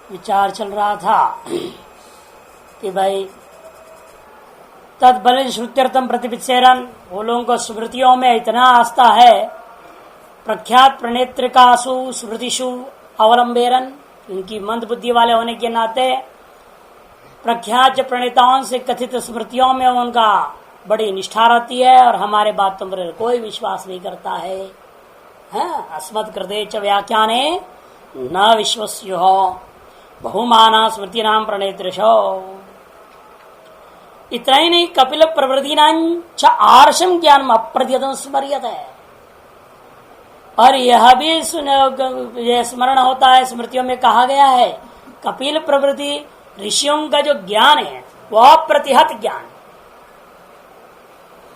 विचार चल रहा था कि भाई तत्बल श्रुत्यर्थम प्रतिपित्सेरन, वो लोगों को स्मृतियों में इतना आस्था है, प्रख्यात प्रणेत्रिकासु स्मृतिषु अवलंबेरन, इनकी मंद बुद्धि वाले होने के नाते प्रख्यात प्रणेताओं से कथित स्मृतियों में उनका बड़ी निष्ठा रहती है और हमारे बातों पर कोई विश्वास नहीं करता है। अस्मत् कृते च व्याख्याने न विश्वस्यो बहुमाना स्मृति नाम प्रणेत्रिशो। इतना ही नहीं, कपिल प्रवृत्ति च आर्षम ज्ञान अप्रत्यतम स्मर्यत है, और यह भी स्मरण होता है, स्मृतियों में कहा गया है कपिल प्रवृत्ति ऋषियों का जो ज्ञान है वह अप्रतिहत ज्ञान,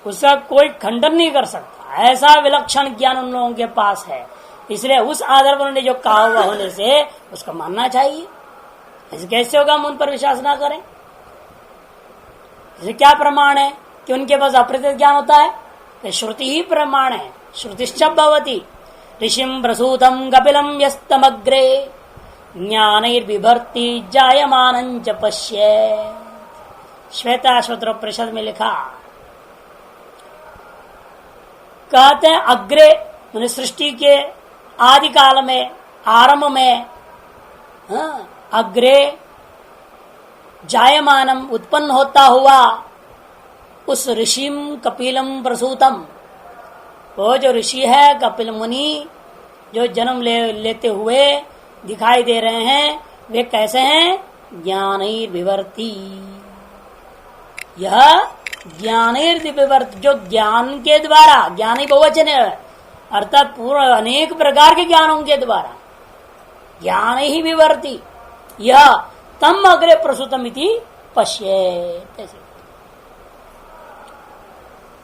उसका कोई खंडन नहीं कर सकता, ऐसा विलक्षण ज्ञान उन लोगों के पास है। इसलिए उस आधार पर उन्होंने जो कहा हुआ होने से उसको मानना चाहिए। ऐसे कैसे होगा हम उन पर विश्वास ना करें? इसे क्या प्रमाण है कि उनके पास अप्रतिहत ज्ञान होता है? तो श्रुति ही प्रमाण है। श्रुतिश्च भवति ऋषिं प्रसूतं कपिलं यस्तमग्रे ज्ञानैर्बिभर्ति जायमानं च पश्येत्। श्वेताश्वतरोपनिषद में लिखा, कहते हैं अग्रे मैंने सृष्टि के आदि काल में, आरंभ में, अग्रे जायमानम उत्पन्न होता हुआ उस ऋषिम कपिलम प्रसूतम, वो जो ऋषि है कपिल मुनि जो जन्म लेते हुए दिखाई दे रहे हैं, वे कैसे हैं? ज्ञानैर्विवर्ति, यह ज्ञानैर्विवर्ति, जो ज्ञान के द्वारा, ज्ञानी बहुवचन है अर्थात पूर्ण अनेक प्रकार के ज्ञानों के द्वारा, ज्ञान ही विवर्ति यह तम अग्रे प्रसूतम इति पश्येत्।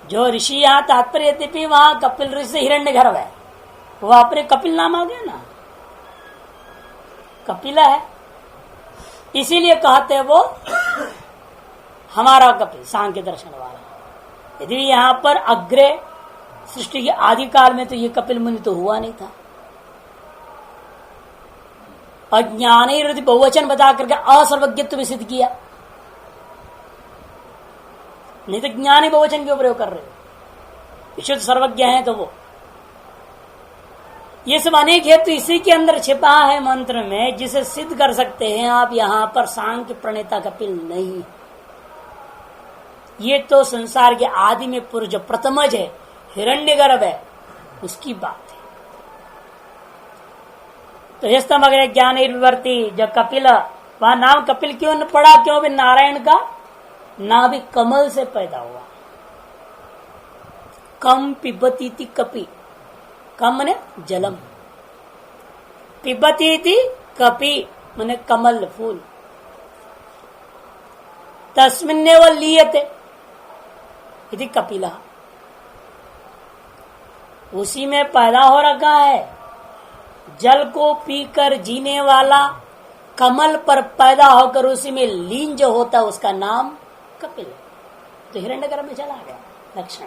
जो ऋषि यहाँ तात्पर्य यद्यपि वहां कपिल ऋषि से हिरण्य गर्भ है, वो अपने कपिल नाम आ गया ना, कपिला है, इसीलिए कहते वो हमारा कपिल, सांख्य दर्शन वाला। यदि यहाँ पर अग्रे सृष्टि के आदि काल में तो ये कपिल मुनि तो हुआ नहीं था, अज्ञानी बहुवचन बता करके असर्वज्ञत्व सिद्ध किया, नहीं तो ज्ञानी बहुवचन क्यों प्रयोग कर रहे हो? विशुद्ध सर्वज्ञ है तो वो, ये सब अनेक हेतु इसी के अंदर छिपा है मंत्र में, जिसे सिद्ध कर सकते हैं आप। यहां पर सांख्य प्रणेता कपिल नहीं, ये तो संसार के आदि में पुरुष जो प्रथमज है, हिरण्यगर्भ है, उसकी बात है। तो ये स्तम अग्रे ज्ञान विवर्ति, जो कपिल, वहां नाम कपिल क्यों न पड़ा? क्यों? भी नारायण का नाभि कमल से पैदा हुआ। कम पिबती थी कपि, कम मने जलम, पिबती थी कपि मने कमल फूल, तस्मिन्नेव लीयते इति कपिला, उसी में पैदा हो रखा है। जल को पीकर जीने वाला कमल पर पैदा होकर उसी में लीन जो होता है उसका नाम कपिल। तो हिरण्यगर्भ में चला गया लक्षण,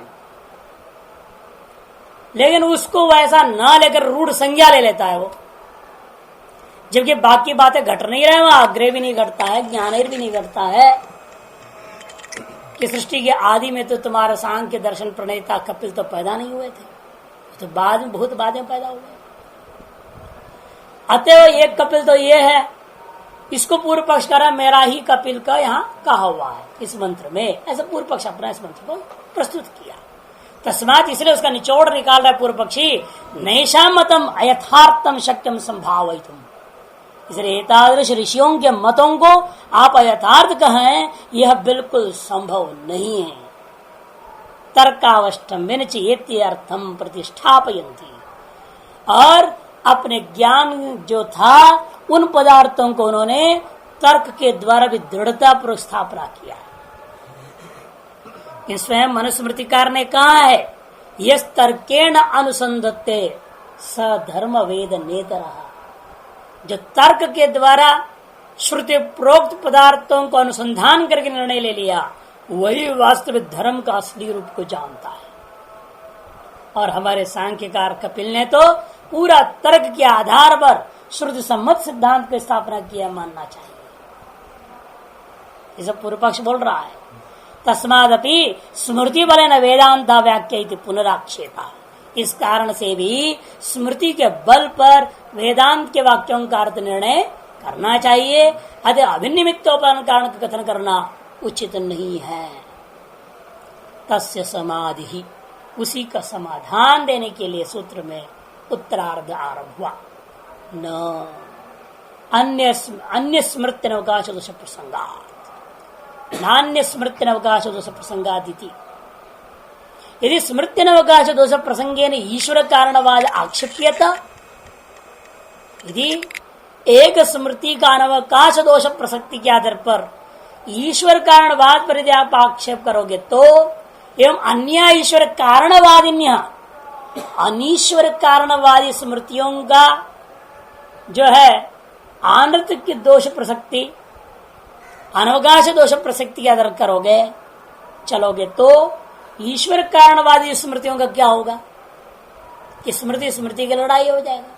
लेकिन उसको वैसा ना लेकर रूढ़ संज्ञा ले लेता है वो, जबकि बाकी बातें घट नहीं रहे, वहां अग्रे भी नहीं घटता है, ज्ञानेर भी नहीं घटता है कि सृष्टि के आदि में तो तुम्हारा सांख्य दर्शन प्रणेता कपिल तो पैदा नहीं हुए थे, तो बाद में बहुत बाद में पैदा हुए। अतः एक कपिल तो ये है, इसको पूर्व पक्ष करा मेरा ही कपिल का यहाँ कहा हुआ है इस मंत्र में, ऐसा पूर्व पक्ष अपना इस मंत्र को प्रस्तुत किया। तस्मात इसलिए उसका निचोड़ निकाल रहा है पूर्व पक्षी, नैषा मतम अयथार्थम शक्यम संभावयितुम, इसलिए एतादृश ऋषियों के मतों को आप अयथार्थ कहें, यह बिल्कुल संभव नहीं है। तर्कावष्टम विनचेति अर्थम प्रतिष्ठापयन्ति, और अपने ज्ञान जो था उन पदार्थों को उन्होंने तर्क के द्वारा भी दृढ़ता पूर्वक स्थापना किया। स्वयं मनुस्मृतिकार ने कहा है, यस तर्केण अनुसंधत्ते स धर्म वेद नेतरः, जो तर्क के द्वारा श्रुति प्रोक्त पदार्थों को अनुसंधान करके निर्णय ले लिया, वही वास्तविक धर्म का असली रूप को जानता है। और हमारे सांख्यकार कपिल ने तो पूरा तर्क के आधार पर श्रुति सम्मत सिद्धांत की स्थापना किया मानना चाहिए। ये सब पूर्व पक्ष बोल रहा है। तस्मादपि स्मृति बलेन वेदांत व्याख्या पुनराक्षेपा, इस कारण से भी स्मृति के बल पर वेदांत के वाक्यों का अर्थ निर्णय करना चाहिए। अतः अभिनिमित्तोपरण कारण का कथन करना उचित नहीं है। तस्य समाधि ही, उसी का समाधान देने के लिए सूत्र में उत्तरार्ध आरंभ हुआ। न अन्य स्मृत्यनवकाश दोष प्रसंगात, नान्य स्मृत्यनवकाश दोष प्रसंगादिति। यदि स्मृत्यनवकाश दोष प्रसंगेन ईश्वर कारणवाद आक्षेप्यत, यदि एक स्मृति का अनवकाश दोष प्रसक्ति के आधार पर ईश्वर कारणवाद पर यदि आप आक्षेप करोगे तो एवं अन्य ईश्वर कारणवादिन्य, अनीश्वर कारणवादी स्मृतियों का जो है आनृत की दोष प्रसक्ति, अनवकाश दोष प्रसक्ति के आधार करोगे चलोगे तो ईश्वर कारणवादी स्मृतियों का क्या होगा कि स्मृति स्मृति की लड़ाई हो जाएगा।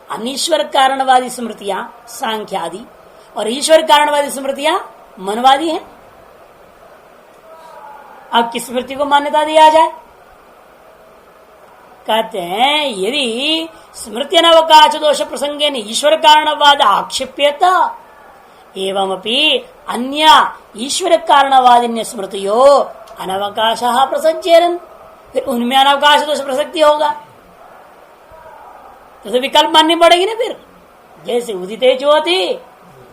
अनीश्वर कारणवादी स्मृतियां सांख्य आदि और ईश्वर कारणवादी स्मृतियां मनवादी हैं। अब किस स्मृति को मान्यता दिया जाए? कहते हैं यदि स्मृति अनवकाश दोष प्रसंगे ईश्वर कारणवाद आक्षेप्यत एवमपि अन्य ईश्वर कारणवादिन्य स्मृतियो अनवकाश प्रसज्येरन, फिर उनमें अनवकाश दोष प्रसक्ति होगा तो विकल्प माननी पड़ेगी ना। फिर जैसे उदिते ज्योति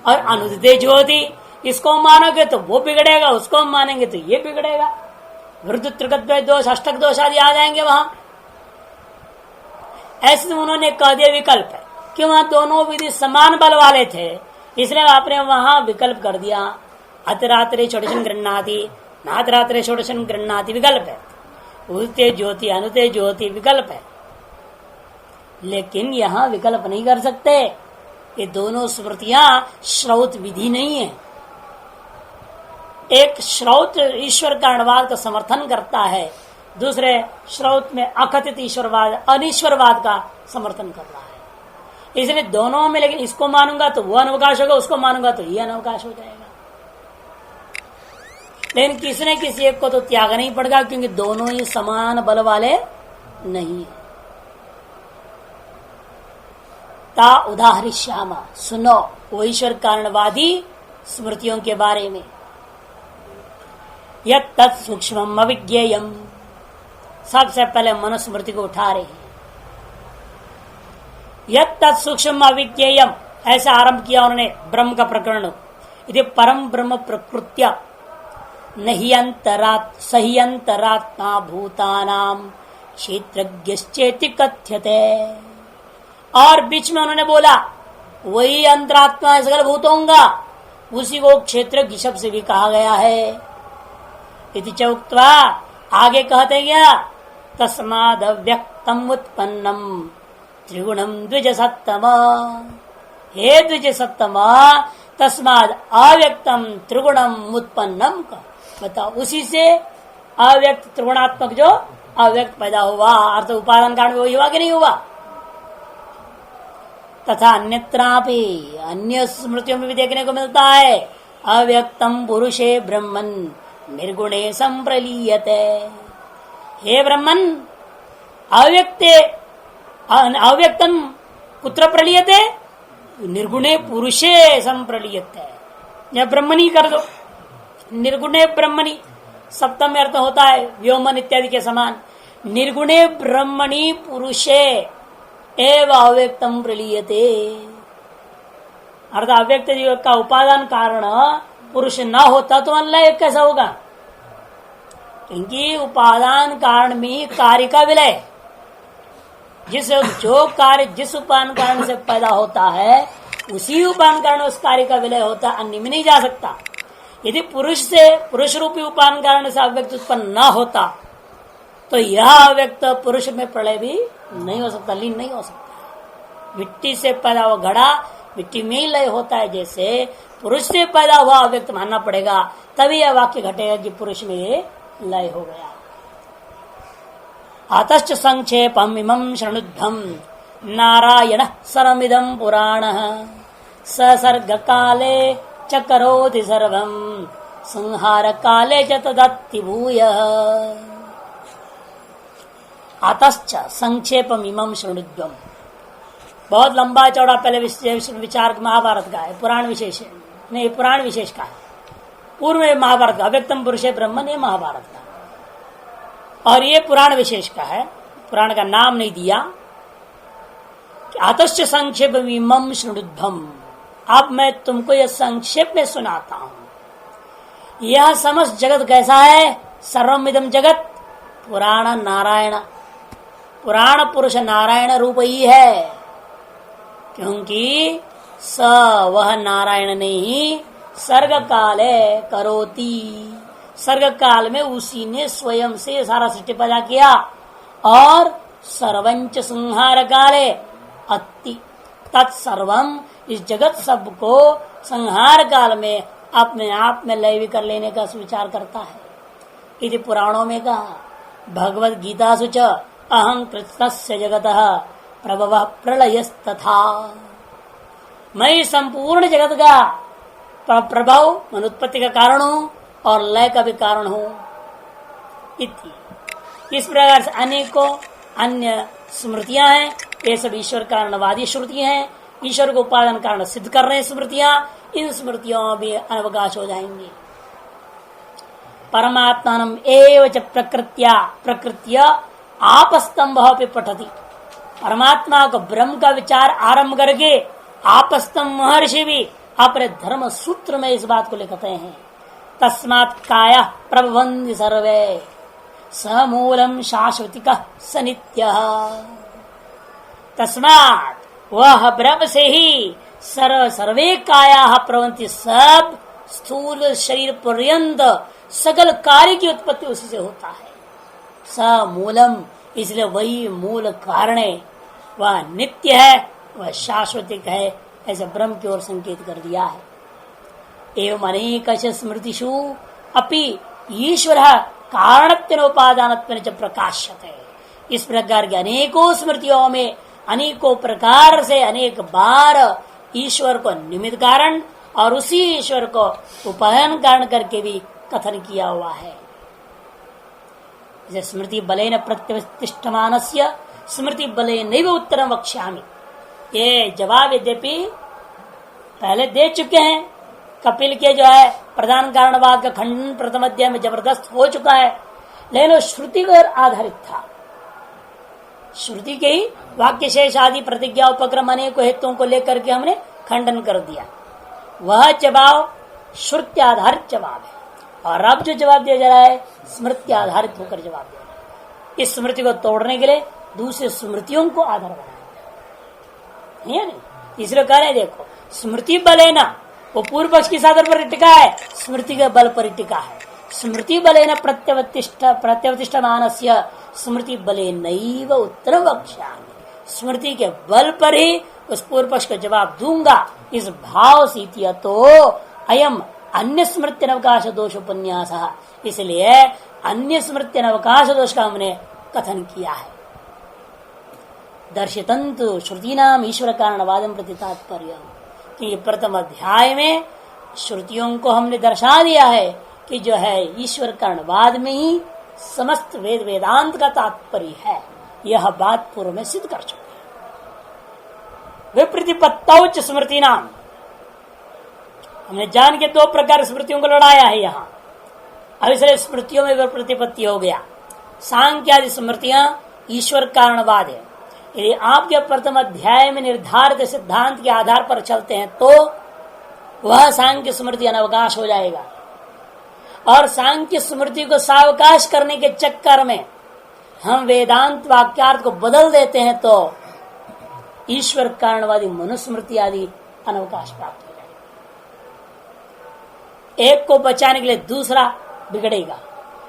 और अनुदिते ज्योति, इसको मानोगे तो वो बिगड़ेगा, उसको मानेंगे तो ये बिगड़ेगा। वृद्ध त्रिगत दोष अष्टक दोष आदि आ जाएंगे वहां। ऐसे उन्होंने कह दिया विकल्प है कि वहां दोनों विधि समान बल वाले थे, इसलिए आपने वहां विकल्प कर दिया। अतरात्रे षोडशन गृह्णाति, नातरात्रे षोडशन गृह्णाति विकल्प है। उदिते ज्योति अनुते ज्योति विकल्प है। लेकिन यहां विकल्प नहीं कर सकते, ये दोनों स्मृतियां श्रौत विधि नहीं है। एक श्रौत ईश्वर कारणवाद का समर्थन करता है, दूसरे श्रौत में अकथित ईश्वरवाद अनिश्वरवाद का समर्थन कर रहा है। इसलिए दोनों में, लेकिन इसको मानूंगा तो वो अनवकाश होगा, उसको मानूंगा तो ये अनवकाश हो जाएगा। लेकिन किसी न किसी एक को तो त्याग नहीं पड़ेगा, क्योंकि दोनों ही समान बल वाले नहीं है। ता उदाहरिष्यामा, सुनो वो ईश्वर कारणवादी स्मृतियों के बारे में। यत् तत् सूक्ष्मम अविज्ञेयम, सबसे पहले मनुस्मृति को उठा रहे हैं। यत् तत् सूक्ष्म अविज्ञेयम, ऐसा आरंभ किया उन्होंने ब्रह्म का प्रकरण। यदि परम ब्रह्म प्रकृत्या नहीं सही अंतरात्मा भूतानाम क्षेत्रज्ञश्चेति कथ्यते, और बीच में उन्होंने बोला वही अंतरात्मा है सकल भूतों का, उसी को क्षेत्रज्ञ शब्द से भी कहा गया है। इति च उक्त्वा, आगे कहते क्या, तस्माद् अव्यक्तम उत्पन्नम त्रिगुणम द्विज सत्तम, हे द्विज सत्तम तस्माद् अव्यक्तम त्रिगुणम उत्पन्नम का बताओ, उसी से अव्यक्त त्रिगुणात्मक जो अव्यक्त पैदा हुआ, अर्थ उपादान कारण वही हुआ कि नहीं हुआ। तथा अन्यत्रापि, अन्य स्मृतियों में भी देखने को मिलता है, अव्यक्तम पुरुषे ब्रह्मन निर्गुणे संप्रलीयते, हे ब्रह्मन अव्यक्तम कुत्र प्रलीयते, निर्गुणे पुरुषे संप्रलीयते। या ब्रह्मणी कर दो, निर्गुणे ब्रह्मणी सप्तम अर्थ होता है व्योमन इत्यादि के समान। निर्गुणे ब्रह्मणी पुरुषे एवं अव्यक्तम प्रलीयते, अर्थात अव्यक्त जीव का उपादान कारण पुरुष न होता तो अल्लाह कैसा होगा, क्योंकि उपादान कारण में कार्य का विलय, जो कार्य जिस उपादान कारण से पैदा होता है उसी उपादान कारण उस कार्य का विलय होता, अन्य में नहीं जा सकता। यदि पुरुष रूपी उपादान कारण से अव्यक्त उत्पन्न न होता तो यह अव्यक्त पुरुष में प्रलय भी नहीं हो सकता, लीन नहीं हो सकता। मिट्टी से पैदा हुआ घड़ा मिट्टी में ही लय होता है, जैसे पुरुष से पैदा हुआ अव्यक्त मानना पड़ेगा, तभी यह वाक्य घटेगा कि पुरुष में लय हो गया। आतश्च संक्षेपम इमं शृणुध्वम नारायण सर्वमिदं पुराण ससर्ग काले च करोति सर्वं संहार काले च तदत्ति भूयः। अतश्च संक्षेपम इमं शृणुध्वम्। बहुत लंबा चौड़ा पहले विचार महाभारत का है, पुराण विशेष नहीं, पुराण विशेष का है। पूर्व में महाभारत का अव्यक्तम पुरुषे ब्रह्मन, ये महाभारत का, और ये पुराण विशेष का है। पुराण का नाम नहीं दिया। अतश्च संक्षेप इमं शृणुध्वम्। अब मैं तुमको यह संक्षेप में सुनाता हूं। यह समस्त जगत कैसा है? सर्वमिदं जगत पुराण नारायण, पुराण पुरुष नारायण रूप ही है, क्योंकि स वह नारायण ने ही सर्ग काले करोति, सर्ग काल में उसी ने स्वयं से सारा सृष्टि पैदा किया, और सर्वंच संहार काले अति तत्सर्वम, इस जगत सब को संहार काल में अपने आप में लय भी कर लेने का विचार करता है। इति पुराणों में कहा। भगवद गीता सुच अहं कृतस्य जगतः प्रभवः प्रलयस्तथा। मैं संपूर्ण जगत का प्रभाव मन उत्पत्ति का कारण हूं और लय का भी कारण हूं। इस प्रकार से अनेकों अन्य स्मृतियां हैं, ये सब ईश्वर कारणवादी श्रुतियां हैं। ईश्वर को उपादान कारण सिद्ध कर रहे हैं स्मृतियां, इन स्मृतियों में भी अनवकाश हो जाएंगे। परमात्मानम एव च प्रकृत्या आपस्तंभ पे पठती। परमात्मा को ब्रह्म का विचार आरंभ करके आपस्तंभ महर्षि भी अपने धर्म सूत्र में इस बात को लिखते हैं। तस्मात् काया प्रभवन्ति सर्वे समूलम शाश्वतिकः स नित्यः। तस्मात् वह ब्रह्म से ही सर्वे काया प्रवंति, सब स्थूल शरीर पर्यंत सकल कार्य की उत्पत्ति उसी से होता है। स मूलम, इसलिए वही मूल कारण है, वह नित्य है, वह शाश्वतिक है, ऐसे ब्रह्म की ओर संकेत कर दिया है। एवं अनेक स्मृतिषु अपि ईश्वर कारणत्वेनोपादानत्वेन च प्रकाश्यते। इस प्रकार के अनेकों स्मृतियों में अनेकों प्रकार से अनेक बार ईश्वर को निमित्त कारण और उसी ईश्वर को उपादान कारण करके भी कथन किया हुआ है। जैसे स्मृति बलेन प्रत्यवतिष्ठमानस्य स्मृति बलेनैव उत्तरम वक्ष्यामि। ये जवाब यद्यपि पहले दे चुके हैं। कपिल के जो है प्रधान कारणवाद का खंडन प्रथम अध्याय में जबरदस्त हो चुका है, लेकिन वो श्रुति पर आधारित था। श्रुति के ही वाक्य शेष आदि प्रतिज्ञा उपक्रम अनेक हेतुओं को लेकर के हमने खंडन कर दिया। वह जवाब श्रुति आधारित जवाब है, और अब जो जवाब दिया जा रहा है स्मृति आधारित होकर जवाब दिया रहा है। इस स्मृति को तोड़ने के लिए दूसरे स्मृतियों को आधार बनाया है, नहीं? इसलिए कह रहे देखो, स्मृति बलेना, वो पूर्व पक्ष किस आधार पर टिका है? स्मृति के बल पर टिका है। स्मृति बलेन प्रत्यवतिष्ठ मानस्य स्मृति बलेनैव उत्तरम वक्ष्यामि। स्मृति के बल पर ही उस पूर्व पक्ष का जवाब दूंगा, इस भाव से तो अयम अन्य स्मृति अवकाश दोष उपन्यास, इसलिए अन्य स्मृति अवकाश दोष का हमने कथन किया है। दर्शितंतु श्रुतीनाम ईश्वर कारणवादम प्रति तात्पर्य, कि प्रथम अध्याय में श्रुतियों को हमने दर्शा दिया है कि जो है ईश्वर कारणवाद में ही समस्त वेद वेदांत का तात्पर्य है। यह बात पूर्व में सिद्ध कर चुके हैं। विप्रतिपत्तौच स्मृति नाम, हमने जान के दो प्रकार स्मृतियों को लड़ाया है यहाँ। अब इसलिए स्मृतियों में विप्रतिपत्ति हो गया। सांख्य आदि स्मृतियां ईश्वर कारणवाद है। यदि आपके प्रथम अध्याय में निर्धारित सिद्धांत के आधार पर चलते हैं तो वह सांख्य स्मृति अनवकाश हो जाएगा, और सांख्य स्मृति को सावकाश करने के चक्कर में हम वेदांत वाक्यार्थ को बदल देते हैं तो ईश्वर कारणवादी मनुस्मृति आदि अनवकाश प्राप्त हो जाएगा। एक को बचाने के लिए दूसरा बिगड़ेगा।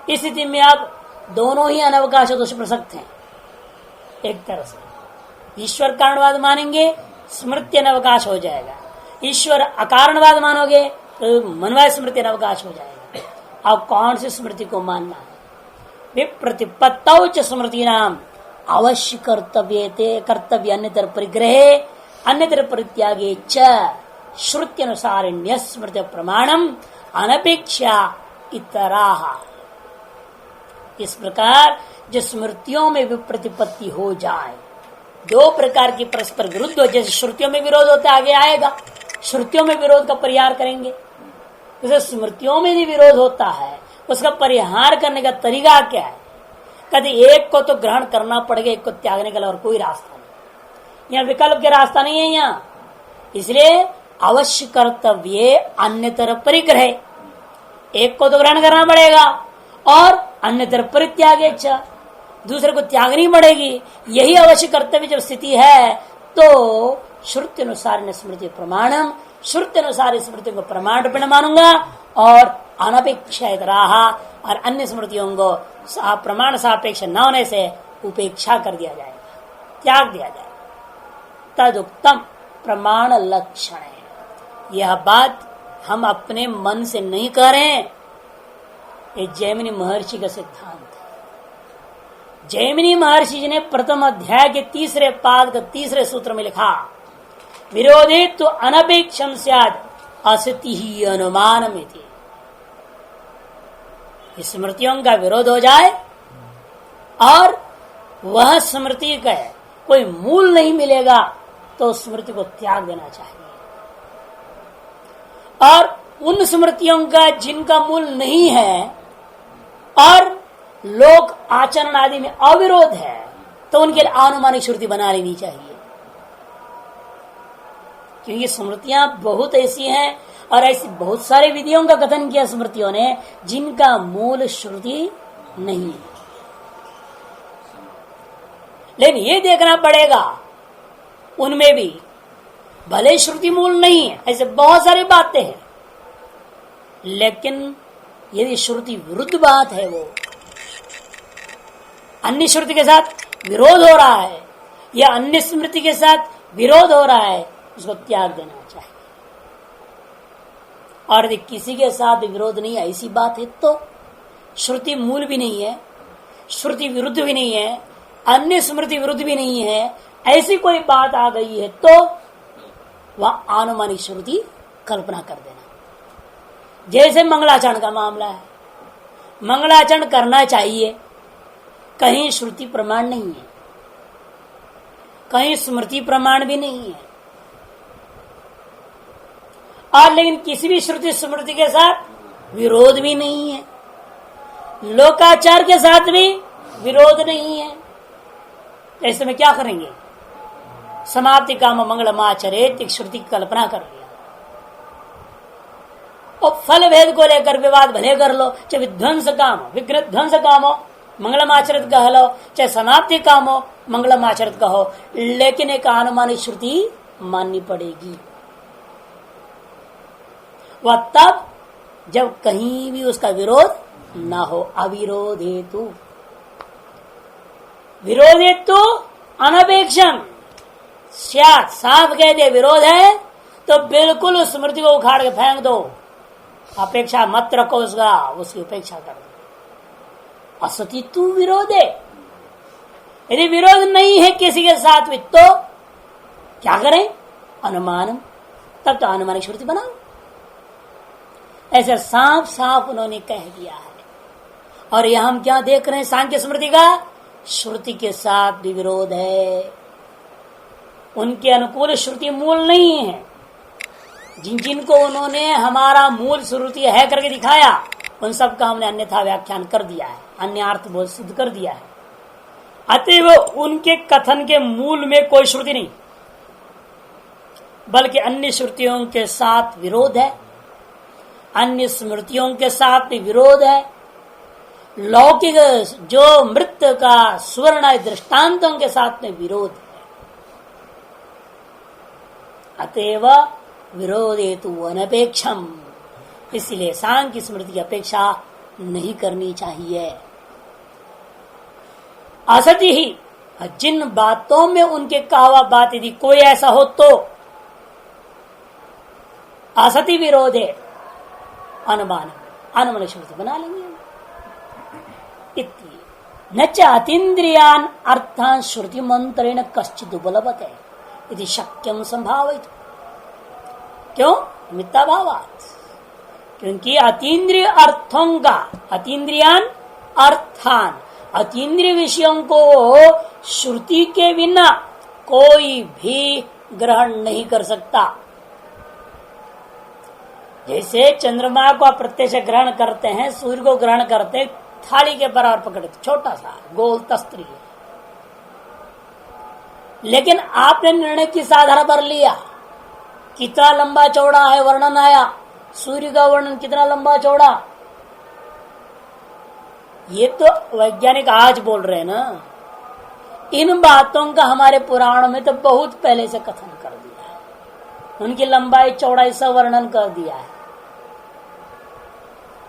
इस स्थिति में आप दोनों ही अनवकाश दोष प्रसक्त हैं। एक तरह से ईश्वर कारणवाद मानेंगे, स्मृति अनवकाश हो जाएगा। ईश्वर अकारणवाद मानोगे तो मनवाय स्मृति अनवकाश हो जाएगा। अब कौन सी स्मृति को मानना है? विप्रतिपत्तौ च स्मृति नाम अवश्य कर्तव्य अन्यतर परिग्रहे अन्यतर परित्यागे च श्रुत्यनुसार स्मृति प्रमाणम अनपेक्षा इतराह। इस प्रकार जो स्मृतियों में विप्रतिपत्ति हो जाए, दो प्रकार की परस्पर विरुद्ध हो, जैसे श्रुतियों में विरोध होता आगे आएगा, श्रुतियों में विरोध का परिहार करेंगे, जैसे स्मृतियों में भी विरोध होता है, उसका परिहार करने का तरीका क्या है? कहते एक को तो ग्रहण करना पड़ेगा, एक को त्यागने का और कोई रास्ता नहीं, यहाँ विकल्प के रास्ता नहीं है यहाँ। इसलिए अवश्य कर्तव्य अन्यतर परिग्रह, एक को तो ग्रहण करना पड़ेगा और अन्यतर परित्यागे, दूसरे को त्यागनी पड़ेगी। यही अवश्य कर्तव्य जब स्थिति है तो श्रुति अनुसार स्मृति प्रमाणम, श्रुति अनुसार स्मृति को प्रमाण रूपेण मानूंगा और अनपेक्षा रहा, और अन्य स्मृतियों को प्रमाण सापेक्ष न होने से उपेक्षा कर दिया जाएगा, त्याग दिया जाएगा। तदुक्तम प्रमाण लक्षण है। यह बात हम अपने मन से नहीं कह रहे हैं, ये जैमिनी महर्षि का सिद्धांत है। जैमिनी महर्षि जी ने प्रथम अध्याय के तीसरे पाद का तीसरे सूत्र में लिखा, विरोधे तो अनपेक्षम स्यात् असति ही अनुमान में थी। स्मृतियों का विरोध हो जाए और वह स्मृति का कोई मूल नहीं मिलेगा तो स्मृति को त्याग देना चाहिए। और उन स्मृतियों का जिनका मूल नहीं है और लोक आचरण आदि में अविरोध है तो उनके लिए अनुमानिक श्रुति बना लेनी चाहिए, क्योंकि स्मृतियां बहुत ऐसी हैं और ऐसी बहुत सारे विधियों का कथन किया स्मृतियों ने जिनका मूल श्रुति नहीं है। लेकिन ये देखना पड़ेगा उनमें भी भले श्रुति मूल नहीं है, ऐसे बहुत सारी बातें हैं, लेकिन यदि श्रुति विरुद्ध बात है, वो अन्य श्रुति के साथ विरोध हो रहा है या अन्य स्मृति के साथ विरोध हो रहा है, उसको त्याग देना चाहिए। और यदि किसी के साथ विरोध नहीं है, ऐसी बात है तो श्रुति मूल भी नहीं है, श्रुति विरुद्ध भी नहीं है, अन्य स्मृति विरुद्ध भी नहीं है, ऐसी कोई बात आ गई है तो वह अनुमानिक श्रुति कल्पना कर देना। जैसे मंगलाचरण का मामला है, मंगलाचरण करना चाहिए, कहीं श्रुति प्रमाण नहीं है, कहीं स्मृति प्रमाण भी नहीं है, और लेकिन किसी भी श्रुति स्मृति के साथ विरोध भी नहीं है, लोकाचार के साथ भी विरोध नहीं है, तो ऐसे में क्या करेंगे? समाप्ति काम मंगलमाचरेत, एक श्रुति की कल्पना कर लिया और फल भेद को लेकर विवाद भले कर लो, चाहे विध्वंस काम हो, विग्रह ध्वंस काम हो, मंगलमाचरित कह लो, चाहे समाप्ति काम हो, मंगलमाचरित कहो, लेकिन एक अनुमानिक श्रुति माननी पड़ेगी। वह तब जब कहीं भी उसका विरोध ना हो। अविरोध हेतु, विरोध हेतु अनपेक्षम साफ कह दे विरोध है तो बिल्कुल उस स्मृति को उखाड़ के फेंक दो, अपेक्षा मत रखो उसका, उसकी उपेक्षा कर दो। असति तू विरोध है, यदि विरोध नहीं है किसी के साथ भी तो क्या करें? अनुमान, तब तो अनुमानिक श्रुति बनाओ। ऐसे साफ साफ उन्होंने कह दिया है। और यह हम क्या देख रहे हैं? सांख्य स्मृति का श्रुति के साथ भी विरोध है, उनके अनुकूल श्रुति मूल नहीं है। जिनको उन्होंने हमारा मूल श्रुति है करके दिखाया, उन सब का हमने अन्यथा व्याख्यान कर दिया है, अन्य अर्थ बोध सिद्ध कर दिया है। अतएव उनके कथन के मूल में कोई श्रुति नहीं, बल्कि अन्य श्रुतियों के साथ विरोध है, अन्य स्मृतियों के साथ भी विरोध है, लौकिक जो मृत का सुवर्ण दृष्टांतों के साथ में विरोध है। अतएव विरोधे तु अनपेक्षम, इसलिए सांख्य स्मृति की अपेक्षा नहीं करनी चाहिए। असति ही, जिन बातों में उनके कहा हुआ बात यदि कोई ऐसा हो तो असति विरोधे अनुमान, अनुमान श्रुति बना लेंगे। न च अतीन्द्रियान अर्थान श्रुति मंत्रेण कश्चिद बलवते यदि शक्यम संभावित। क्यों? मिथ्याभावात्। क्योंकि अतीन्द्रिय अर्थों का, अतीन्द्रियान अर्थान, अतीन्द्रिय विषयों को श्रुति के बिना कोई भी ग्रहण नहीं कर सकता। जैसे चंद्रमा को आप प्रत्यक्ष ग्रहण करते हैं, सूर्य को ग्रहण करते हैं, थाली के बराबर पकड़ते, छोटा सा गोल तस्त्री है, लेकिन आपने निर्णय किस आधार पर लिया? कितना लंबा चौड़ा है वर्णन आया, सूर्य का वर्णन कितना लंबा चौड़ा, ये तो वैज्ञानिक आज बोल रहे हैं ना। इन बातों का हमारे पुराणों में तो बहुत पहले से कथन कर दिया है, उनकी लंबाई चौड़ाई सब वर्णन कर दिया है।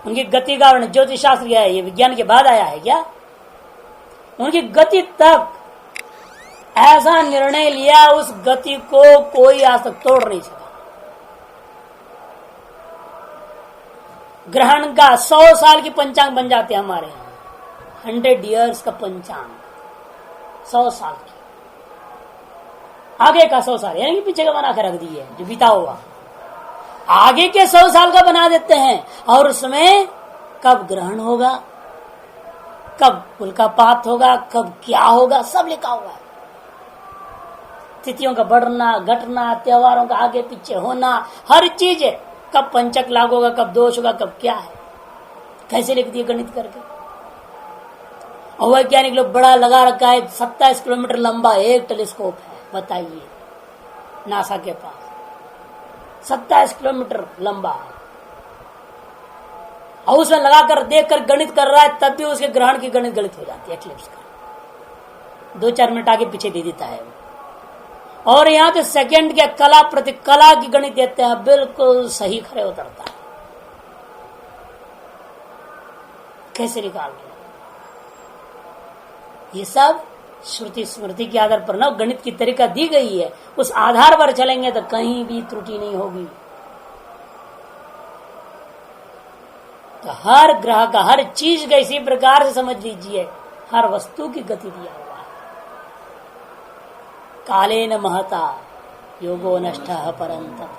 उनकी गति का वर्णन ज्योतिष शास्त्र क्या है, ये विज्ञान के बाद आया है क्या? उनकी गति तक ऐसा निर्णय लिया, उस गति को कोई आज तक तोड़ नहीं सका। ग्रहण का 100 साल की पंचांग बन जाते हैं हमारे यहाँ, 100 years का पंचांग, 100 साल की, आगे का 100 साल, यानी कि पीछे का बना कर रख दिए जो बीता हुआ, आगे के 100 साल का बना देते हैं। और उसमें कब ग्रहण होगा, कब उल्कापात होगा, कब क्या होगा, सब लिखा हुआ है। तिथियों का बढ़ना घटना, त्योहारों का आगे पीछे होना, हर चीज है। कब पंचक लागू होगा, कब दोष होगा, कब क्या है, कैसे लिख दिए गणित करके। और वैज्ञानिक लोग बड़ा लगा रखा है, 27 किलोमीटर लंबा एक टेलीस्कोप है, बताइए नासा के पास 27 किलोमीटर लंबा है, और उसमें लगाकर देखकर गणित कर रहा है, तब भी उसके ग्रहण की गणित गलत हो जाती है, एक्लिप्स का 2-4 मिनट आगे पीछे दे देता है। और यहाँ तो सेकंड के कला प्रति कला की गणित देते हैं, बिल्कुल सही खरे उतरता है। कैसे निकाल रहे? ये सब श्रुति स्मृति के आधार पर न गणित की तरीका दी गई है, उस आधार पर चलेंगे तो कहीं भी त्रुटि नहीं होगी। तो हर ग्रह का, हर चीज का इसी प्रकार से समझ लीजिए, हर वस्तु की गति दिया हुआ है। कालेन महता योगो नष्टः परंतप,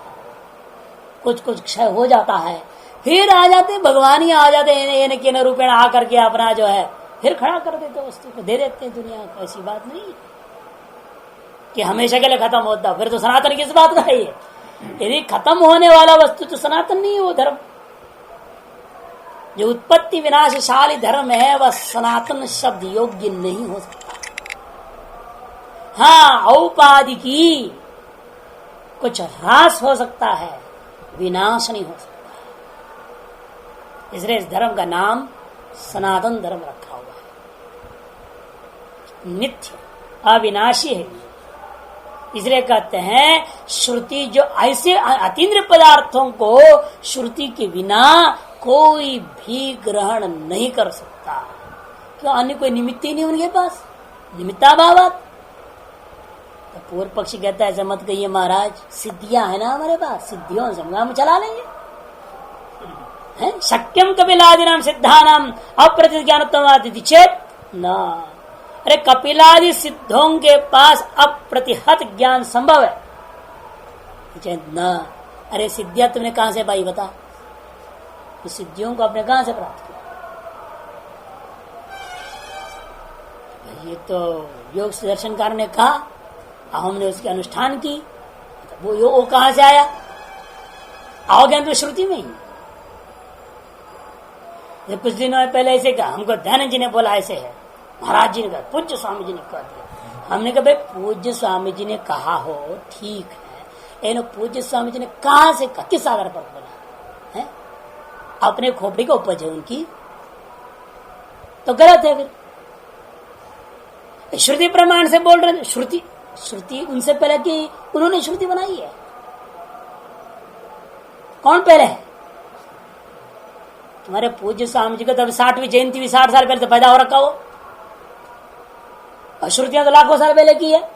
कुछ कुछ क्षय हो जाता है, फिर आ जाते भगवान ही आ जाते हैं रूपेण आकर के अपना जो है फिर खड़ा कर देते, वस्तु को दे देते हैं दुनिया को। ऐसी बात नहीं कि हमेशा के लिए खत्म होता, फिर तो सनातन किस बात का है ये? यदि खत्म होने वाला वस्तु तो सनातन नहीं है वो धर्म। जो उत्पत्ति विनाशशाली धर्म है वह सनातन शब्द योग्य नहीं हो सकता। हाँ, औपाधिकी कुछ ह्रास हो सकता है, विनाश नहीं हो सकता। इसलिए इस धर्म का नाम सनातन धर्म रखा हुआ है, नित्य अविनाशी है। इसलिए कहते हैं श्रुति जो ऐसे अतीन्द्रिय पदार्थों को श्रुति के बिना कोई भी ग्रहण नहीं कर सकता। क्यों? अन्य कोई निमित्त ही नहीं उनके पास, निमित्ताभावात्। तो पूर्व पक्षी कहता है ऐसा मत कहिए महाराज, सिद्धियां है ना हमारे पास, सिद्धियों से हम चला लेंगे। शक्यम कपिलादिनाम सिद्धानाम अप्रतिज्ञानत्वादिति चेत न। अरे कपिलादि सिद्धों के पास अप्रतिहत ज्ञान संभव है, न। अरे सिद्धियां तुमने कहां से पाई बता? तो सिद्धियों को आपने कहां से प्राप्त किया? ये तो योग दर्शनकार ने कहा, हमने उसके अनुष्ठान की, वो कहां से आया? आओगे तो श्रुति में ही। जब कुछ दिनों पहले ऐसे कहा, हमको दयानंद जी ने बोला ऐसे है, महाराज जी ने कहा, पूज्य स्वामी जी ने कह दिया। हमने कहा भाई पूज्य स्वामी जी ने कहा हो ठीक है, लेकिन पूज्य स्वामी जी ने कहां से कहा, किस आधार पर बोला है? अपने खोपड़ी का उपज है उनकी, तो गलत है। फिर श्रुति प्रमाण से बोल रहे, श्रुति उनसे पहले कि उन्होंने श्रुति बनाई है। कौन पहले है? तुम्हारे पूज्य स्वामी जी का तब 60वीं जयंती भी 60 साल पहले तो पैदा हो रखा हो, और श्रुतियां तो लाखों साल पहले की है।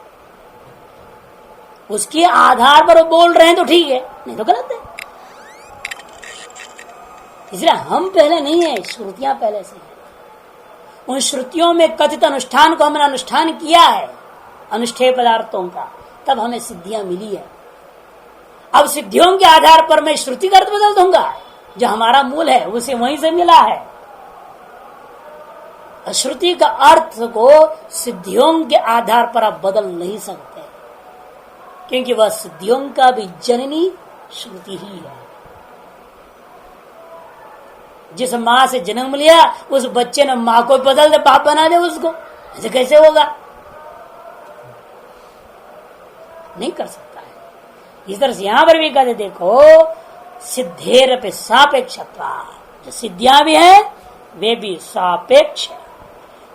उसके आधार पर वो बोल रहे हैं तो ठीक है, नहीं तो गलत है। इसलिए हम पहले नहीं है, श्रुतियां पहले से है। उन श्रुतियों में कथित अनुष्ठान को हमने अनुष्ठान किया है, अनुष्ठेय पदार्थों का, तब हमें सिद्धियां मिली है। अब सिद्धियों के आधार पर मैं श्रुति का अर्थ बदल दूंगा, जो हमारा मूल है उसे वहीं से मिला है। श्रुति का अर्थ को सिद्धियों के आधार पर आप बदल नहीं सकते, क्योंकि वह सिद्धियों का भी जननी श्रुति ही है। जिस माँ से जन्म लिया उस बच्चे ने माँ को बदल दे, बाप बना दे उसको, ऐसे कैसे होगा? नहीं कर सकता है। इस तरह से यहां पर भी कहते देखो, सिद्धेर पे सापेक्षत्वा, जो सिद्धियां भी है वे भी सापेक्ष है।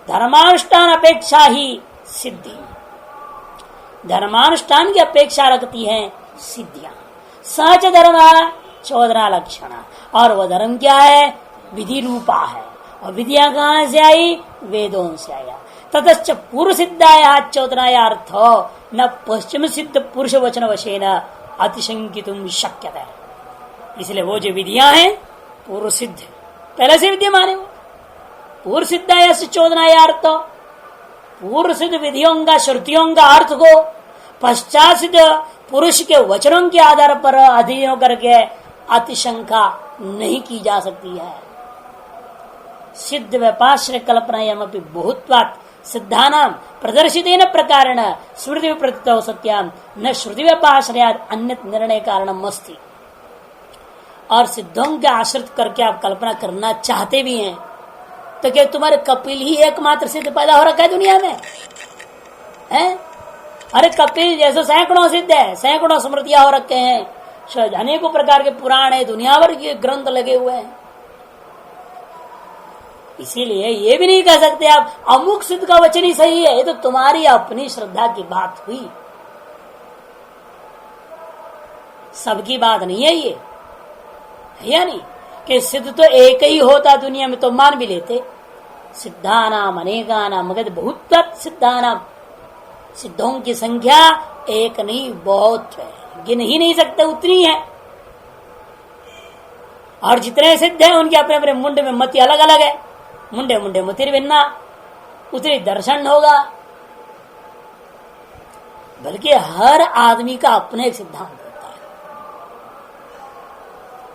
धर्मानुष्ठान अपेक्षा ही सिद्धि, धर्मानुष्ठान की अपेक्षा रखती है सिद्धियां। सच धर्म चौदह लक्षण, और वह धर्म क्या है? विधि रूपा है। और विधियां कहां से आई? वेदों से आया। ततश्च पूर्व सिद्धाया चौदनाया अर्थ न पश्चिम सिद्ध पुरुष वचन वशेन अतिशंकितुम शक्यता है। इसलिए वो जो विधियां हैं पूर्व सिद्ध, पहले से विद्यमान है। वो पूर्व सिद्धाया से चौदनाया अर्थ, पूर्व सिद्ध विधियों का, श्रुतियों का अर्थ को पश्चात सिद्ध पुरुष के वचनों के आधार पर अधीन करके अतिशंका नहीं की जा सकती है। सिद्ध व्यापाश्रय कल्पनायामपि बहुत्वात् सिद्धानां प्रदर्शितेन प्रकारेण स्मृति विप्रतितौ सत्याम न श्रुति व्यापाश्रयाद अन्य निर्णय कारणम अस्ति। और सिद्धों के आश्रित करके आप कल्पना करना चाहते भी हैं तो क्या तुम्हारे कपिल ही एकमात्र सिद्ध पैदा हो रखा है दुनिया में? हैं? अरे कपिल जैसे सैकड़ों सिद्ध है, सैकड़ों स्मृतियां हो रखे हैं, अनेकों प्रकार के पुराण है, दुनिया भर के ग्रंथ लगे हुए हैं। इसीलिए ये भी नहीं कह सकते आप अमुक सिद्ध का वचन ही सही है। ये तो तुम्हारी अपनी श्रद्धा की बात हुई, सबकी बात नहीं है ये, है या नहीं? कि सिद्ध तो एक ही होता दुनिया में तो मान भी लेते। सिद्धानाम अनेकानाम मगध बहुत सिद्धानाम, सिद्धों की संख्या एक नहीं बहुत है, गिन ही नहीं सकते, उतनी है। और जितने सिद्ध हैं उनके अपने अपने मुंडे में मति अलग अलग है। मुंडे मुंडे मतिर भिन्ना, उतनी दर्शन होगा। बल्कि हर आदमी का अपने एक सिद्धांत होता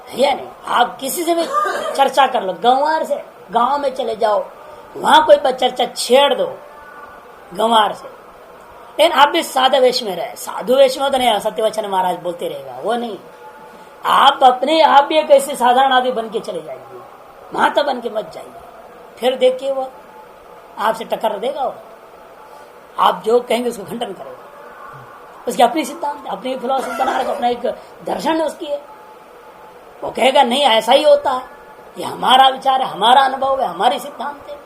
है या नहीं? आप किसी से भी चर्चा कर लो, गंवार से, गांव में चले जाओ, वहां कोई चर्चा छेड़ दो गंवार से, लेकिन आप भी सादा वेश में रहे, साधु वेश में तो नहीं सत्यवचन महाराज बोलते रहेगा, वो नहीं। आप अपने आप भी एक ऐसे साधारण आदमी बन के चले जाइए, महाता बन के मत जाइए, फिर देखिए वो आपसे टक्कर देगा। वो आप जो कहेंगे उसको खंडन करेगा। उसकी अपनी सिद्धांत, अपनी फिलोसफी बना रखा, अपना एक दर्शन है उसकी है। वो कहेगा नहीं ऐसा ही होता है, ये हमारा विचार है, हमारा अनुभव है, हमारी सिद्धांत है।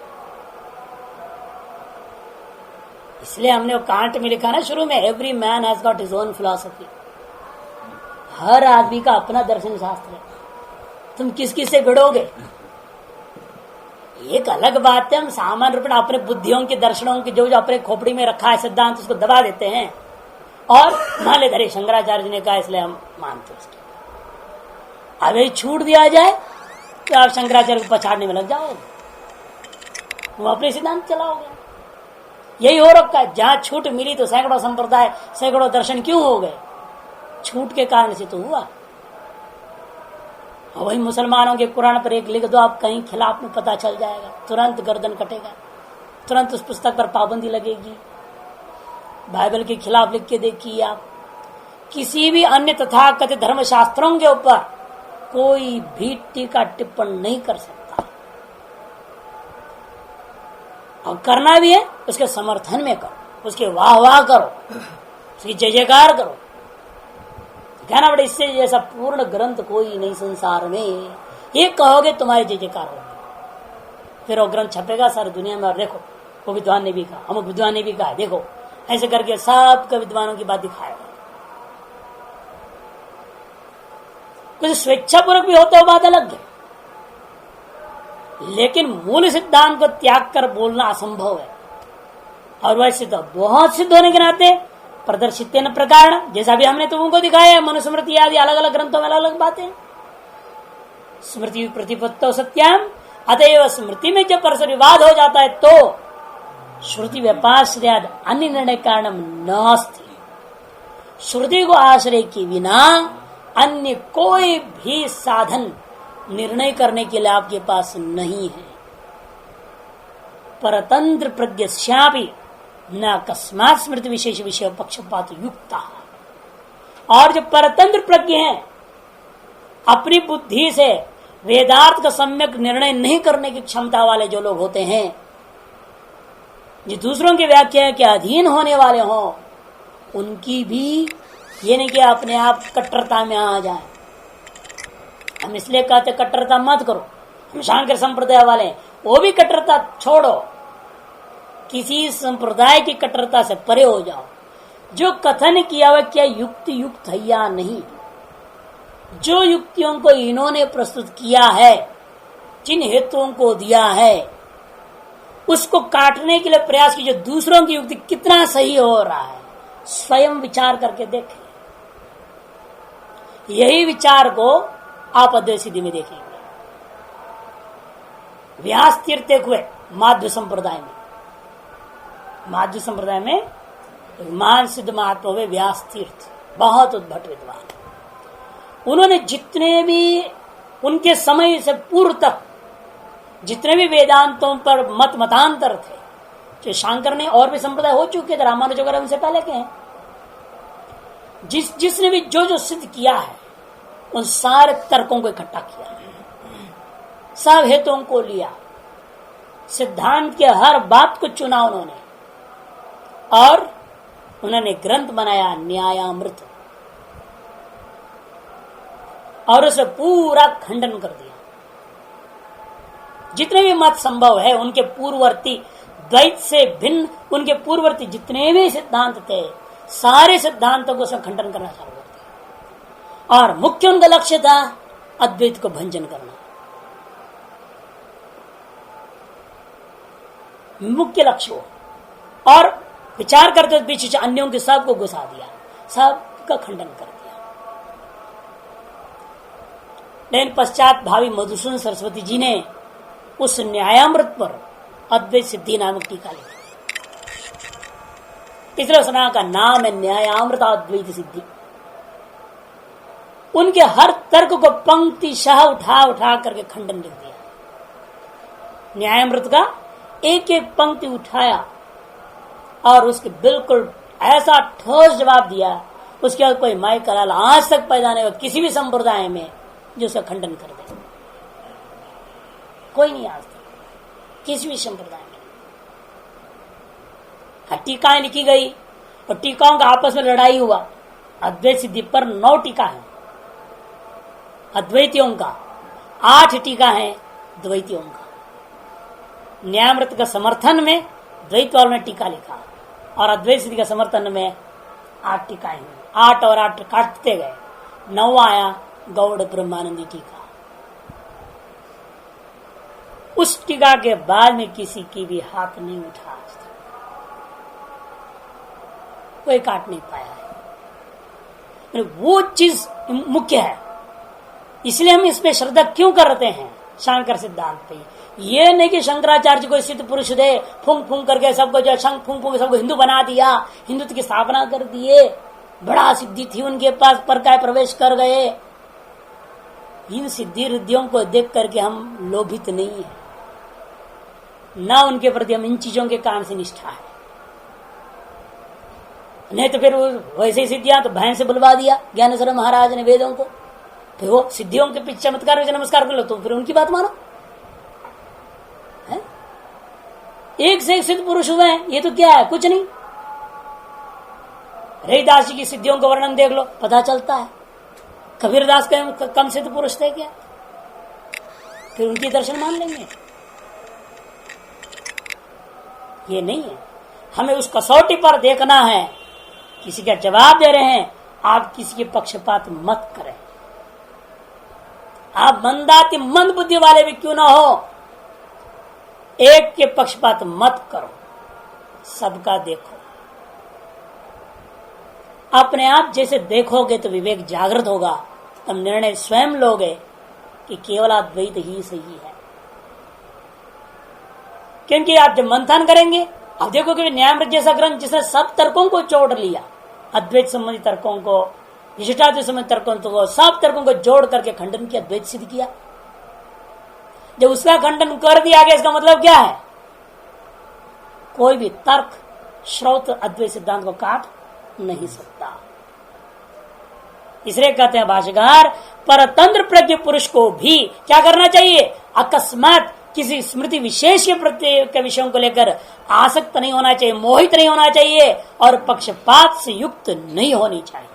इसलिए हमने वो कांट में लिखा ना शुरू में, every man has got his own philosophy. हर आदमी का अपना दर्शन शास्त्र है। तुम किस किस से भिड़ोगे? एक अलग बात है, हम सामान्य रूप में अपने बुद्धियों के दर्शनों की जो अपने खोपड़ी में रखा है सिद्धांत उसको दबा देते हैं और मान लेते अरे शंकराचार्य जी ने कहा इसलिए हम मानते उसके। अब यही छूट दिया जाए तो आप शंकराचार्य को पछाड़ने में लग जाओगे, वो अपने सिद्धांत चलाओगे। यही हो रखा है, जहां छूट मिली तो सैकड़ों संप्रदाय, सैकड़ों दर्शन क्यों हो गए? छूट के कारण से तो हुआ। और वही मुसलमानों के कुरान पर एक लिख दो, आप कहीं खिलाफ में पता चल जाएगा, तुरंत गर्दन कटेगा, तुरंत उस पुस्तक पर पाबंदी लगेगी। बाइबल के खिलाफ लिख के देखिए आप, किसी भी अन्य तथाकथित धर्म शास्त्रों के ऊपर कोई भी टीका टिप्पण नहीं कर सकता। और करना भी है उसके समर्थन में करो, उसके वाह वाह करो, उसकी जय जयकार करो। कहना बड़े इससे जैसा पूर्ण ग्रंथ कोई नहीं संसार में, ये कहोगे तुम्हारी जय जयकार होगी। फिर वो ग्रंथ छपेगा सारी दुनिया में, और देखो वो विद्वान ने भी कहा, अमुक विद्वान ने भी कहा, देखो ऐसे करके सबका विद्वानों की बात दिखाएगा। कुछ स्वेच्छापूर्वक भी होता हो बात अलग है, लेकिन मूल सिद्धांत को त्याग कर बोलना असंभव है। और वैसे तो बहुत सिद्ध होने के नाते प्रदर्शित प्रकार, जैसा भी हमने तुमको दिखाया है, मनुस्मृति आदि अलग अलग ग्रंथों में अलग अलग बातें। स्मृति प्रतिपत्तो सत्याम अतएव स्मृति में जब परस्पर विवाद हो जाता है तो श्रुति व्यपाश्रयाद अन्य निर्णय कारणम नास्ति। श्रुति को आश्रय के बिना अन्य कोई भी साधन निर्णय करने के लिए आपके पास नहीं है। परतंत्र प्रज्ञापि न अकस्मात स्मृति विशेष विषय पक्षपात युक्ता। और जो परतंत्र प्रज्ञ है, अपनी बुद्धि से वेदार्थ का सम्यक निर्णय नहीं करने की क्षमता वाले जो लोग होते हैं, जो दूसरों की व्याख्या के अधीन होने वाले हों, उनकी भी ये नहीं कि अपने आप कट्टरता में आ जाए। हम इसलिए कहते कट्टरता मत करो, हम शांकर संप्रदाय वाले हैं, वो भी कट्टरता छोड़ो, किसी संप्रदाय की कट्टरता से परे हो जाओ। जो कथन किया हुआ क्या युक्ति युक्त है या नहीं, जो युक्तियों को इन्होंने प्रस्तुत किया है, जिन हेतुओं को दिया है, उसको काटने के लिए प्रयास कीजिए। दूसरों की युक्ति कितना सही हो रहा है स्वयं विचार करके देखें। यही विचार को आप अद्वैत सिद्धि में देखेंगे। व्यास तीर्थ हुए माध्व संप्रदाय में, माध्व संप्रदाय में महान सिद्ध महात्मा हुए व्यास तीर्थ, बहुत उद्भट विद्वान। उन्होंने जितने भी उनके समय से पूर्व तक जितने भी वेदांतों पर मतांतर थे, जो शांकर ने और भी संप्रदाय हो चुके थे, रामानुज वगैरह उनसे पहले के हैं, जिसने भी जो सिद्ध किया है उन सारे तर्कों को इकट्ठा किया, सब हेतुओं को लिया, सिद्धांत के हर बात को चुना उन्होंने, और उन्होंने ग्रंथ बनाया न्यायामृत, और उसे पूरा खंडन कर दिया। जितने भी मत संभव है उनके पूर्ववर्ती द्वैत से भिन्न, उनके पूर्ववर्ती जितने भी सिद्धांत थे, सारे सिद्धांतों को खंडन करना चालू कर दिया। और मुख्य उनका लक्ष्य था अद्वैत को भंजन करना, मुख्य लक्ष्य। और विचार करते बीच अन्यों के सबको घुसा दिया, सबका खंडन कर दिया। लेकिन पश्चात भावी मधुसूदन सरस्वती जी ने उस न्यायामृत पर अद्वैत सिद्धि नामक टीका लिखी, इसलिए उस का नाम है न्यायामृत अद्वैत सिद्धि। उनके हर तर्क को पंक्ति शाह उठा उठा करके खंडन लिख दिया। न्यायामृत का एक एक पंक्ति उठाया और उसके बिल्कुल ऐसा ठोस जवाब दिया, उसके बाद कोई माई कलाल आज तक पैदा नहीं हुआ किसी भी संप्रदाय में जो उसका खंडन कर दे, कोई नहीं आज तक किसी भी संप्रदाय में। टीकाएं लिखी गई और टीकाओं का आपस में लड़ाई हुआ। अद्वैत सिद्धि पर 9 टीका है अद्वैतियों का, 8 टीका है द्वैतियों का। न्यायामृत का समर्थन में द्वैत वालों ने टीका लिखा और अद्वैत सिद्धि का समर्थन में 8 टीकाएं हुई। 8 और 8 काटते गए, 9 आया गौड़ ब्रह्मानंदी टीका। उस टीका के बाद में किसी की भी हाथ नहीं उठा, कोई काट नहीं पाया है। वो चीज मुख्य है, इसलिए हम इस पे श्रद्धा क्यों करते हैं शंकर सिद्धांत पे। ये नहीं कि शंकराचार्य को सिद्ध पुरुष दे फूंक फूंक करके सबको जो शंख फूंक फूंक सबको हिंदू बना दिया, हिंदुत्व की स्थापना कर दिए, बड़ा सिद्धि थी उनके पास, परकाय प्रवेश कर गए। इन सिद्धि रिद्धियों को देख करके हम लोभित नहीं है, ना उनके प्रति हम इन चीजों के कारण से निष्ठा है। नहीं तो फिर वैसे ही सिद्धियां तो भैंस से बुलवा दिया ज्ञानेश्वर महाराज ने वेदों को, फिर वो सिद्धियों के पीछे चमत्कार नमस्कार कर लो तो फिर उनकी बात मानो है? एक से एक सिद्ध पुरुष हुए हैं, ये तो क्या है, कुछ नहीं। रविदास जी की सिद्धियों का वर्णन देख लो, पता चलता है। कबीरदास के कम सिद्ध पुरुष थे क्या? फिर उनकी दर्शन मान लेंगे? ये नहीं है। हमें उस कसौटी पर देखना है। किसी का जवाब दे रहे हैं, आप किसी के पक्षपात मत करें। आप मंदाती मंद बुद्धि वाले भी क्यों ना हो, एक के पक्षपात मत करो, सबका देखो। अपने आप जैसे देखोगे तो विवेक जागृत होगा, तब निर्णय स्वयं लोगे कि केवल अद्वैत ही सही है। क्योंकि आप जब मंथन करेंगे, अब देखो कि न्यायमृत जैसा ग्रंथ जिसने सब तर्कों को जोड़ लिया, अद्वैत संबंधी तर्कों को, विशिष्टाद्वैत संबंधी तर्कों को, सब तर्कों को जोड़ करके खंडन किया, अद्वैत सिद्ध किया। जब उसका खंडन कर दिया गया, इसका मतलब क्या है? कोई भी तर्क श्रौत अद्वैत सिद्धांत को काट नहीं सकता। इसलिए कहते हैं भाष्यकार, परतंत्र प्रज्ञ पुरुष को भी क्या करना चाहिए? अकस्मात किसी स्मृति विशेष के प्रत्येक के विषयों को लेकर आसक्त नहीं होना चाहिए, मोहित नहीं होना चाहिए और पक्षपात से युक्त नहीं होनी चाहिए।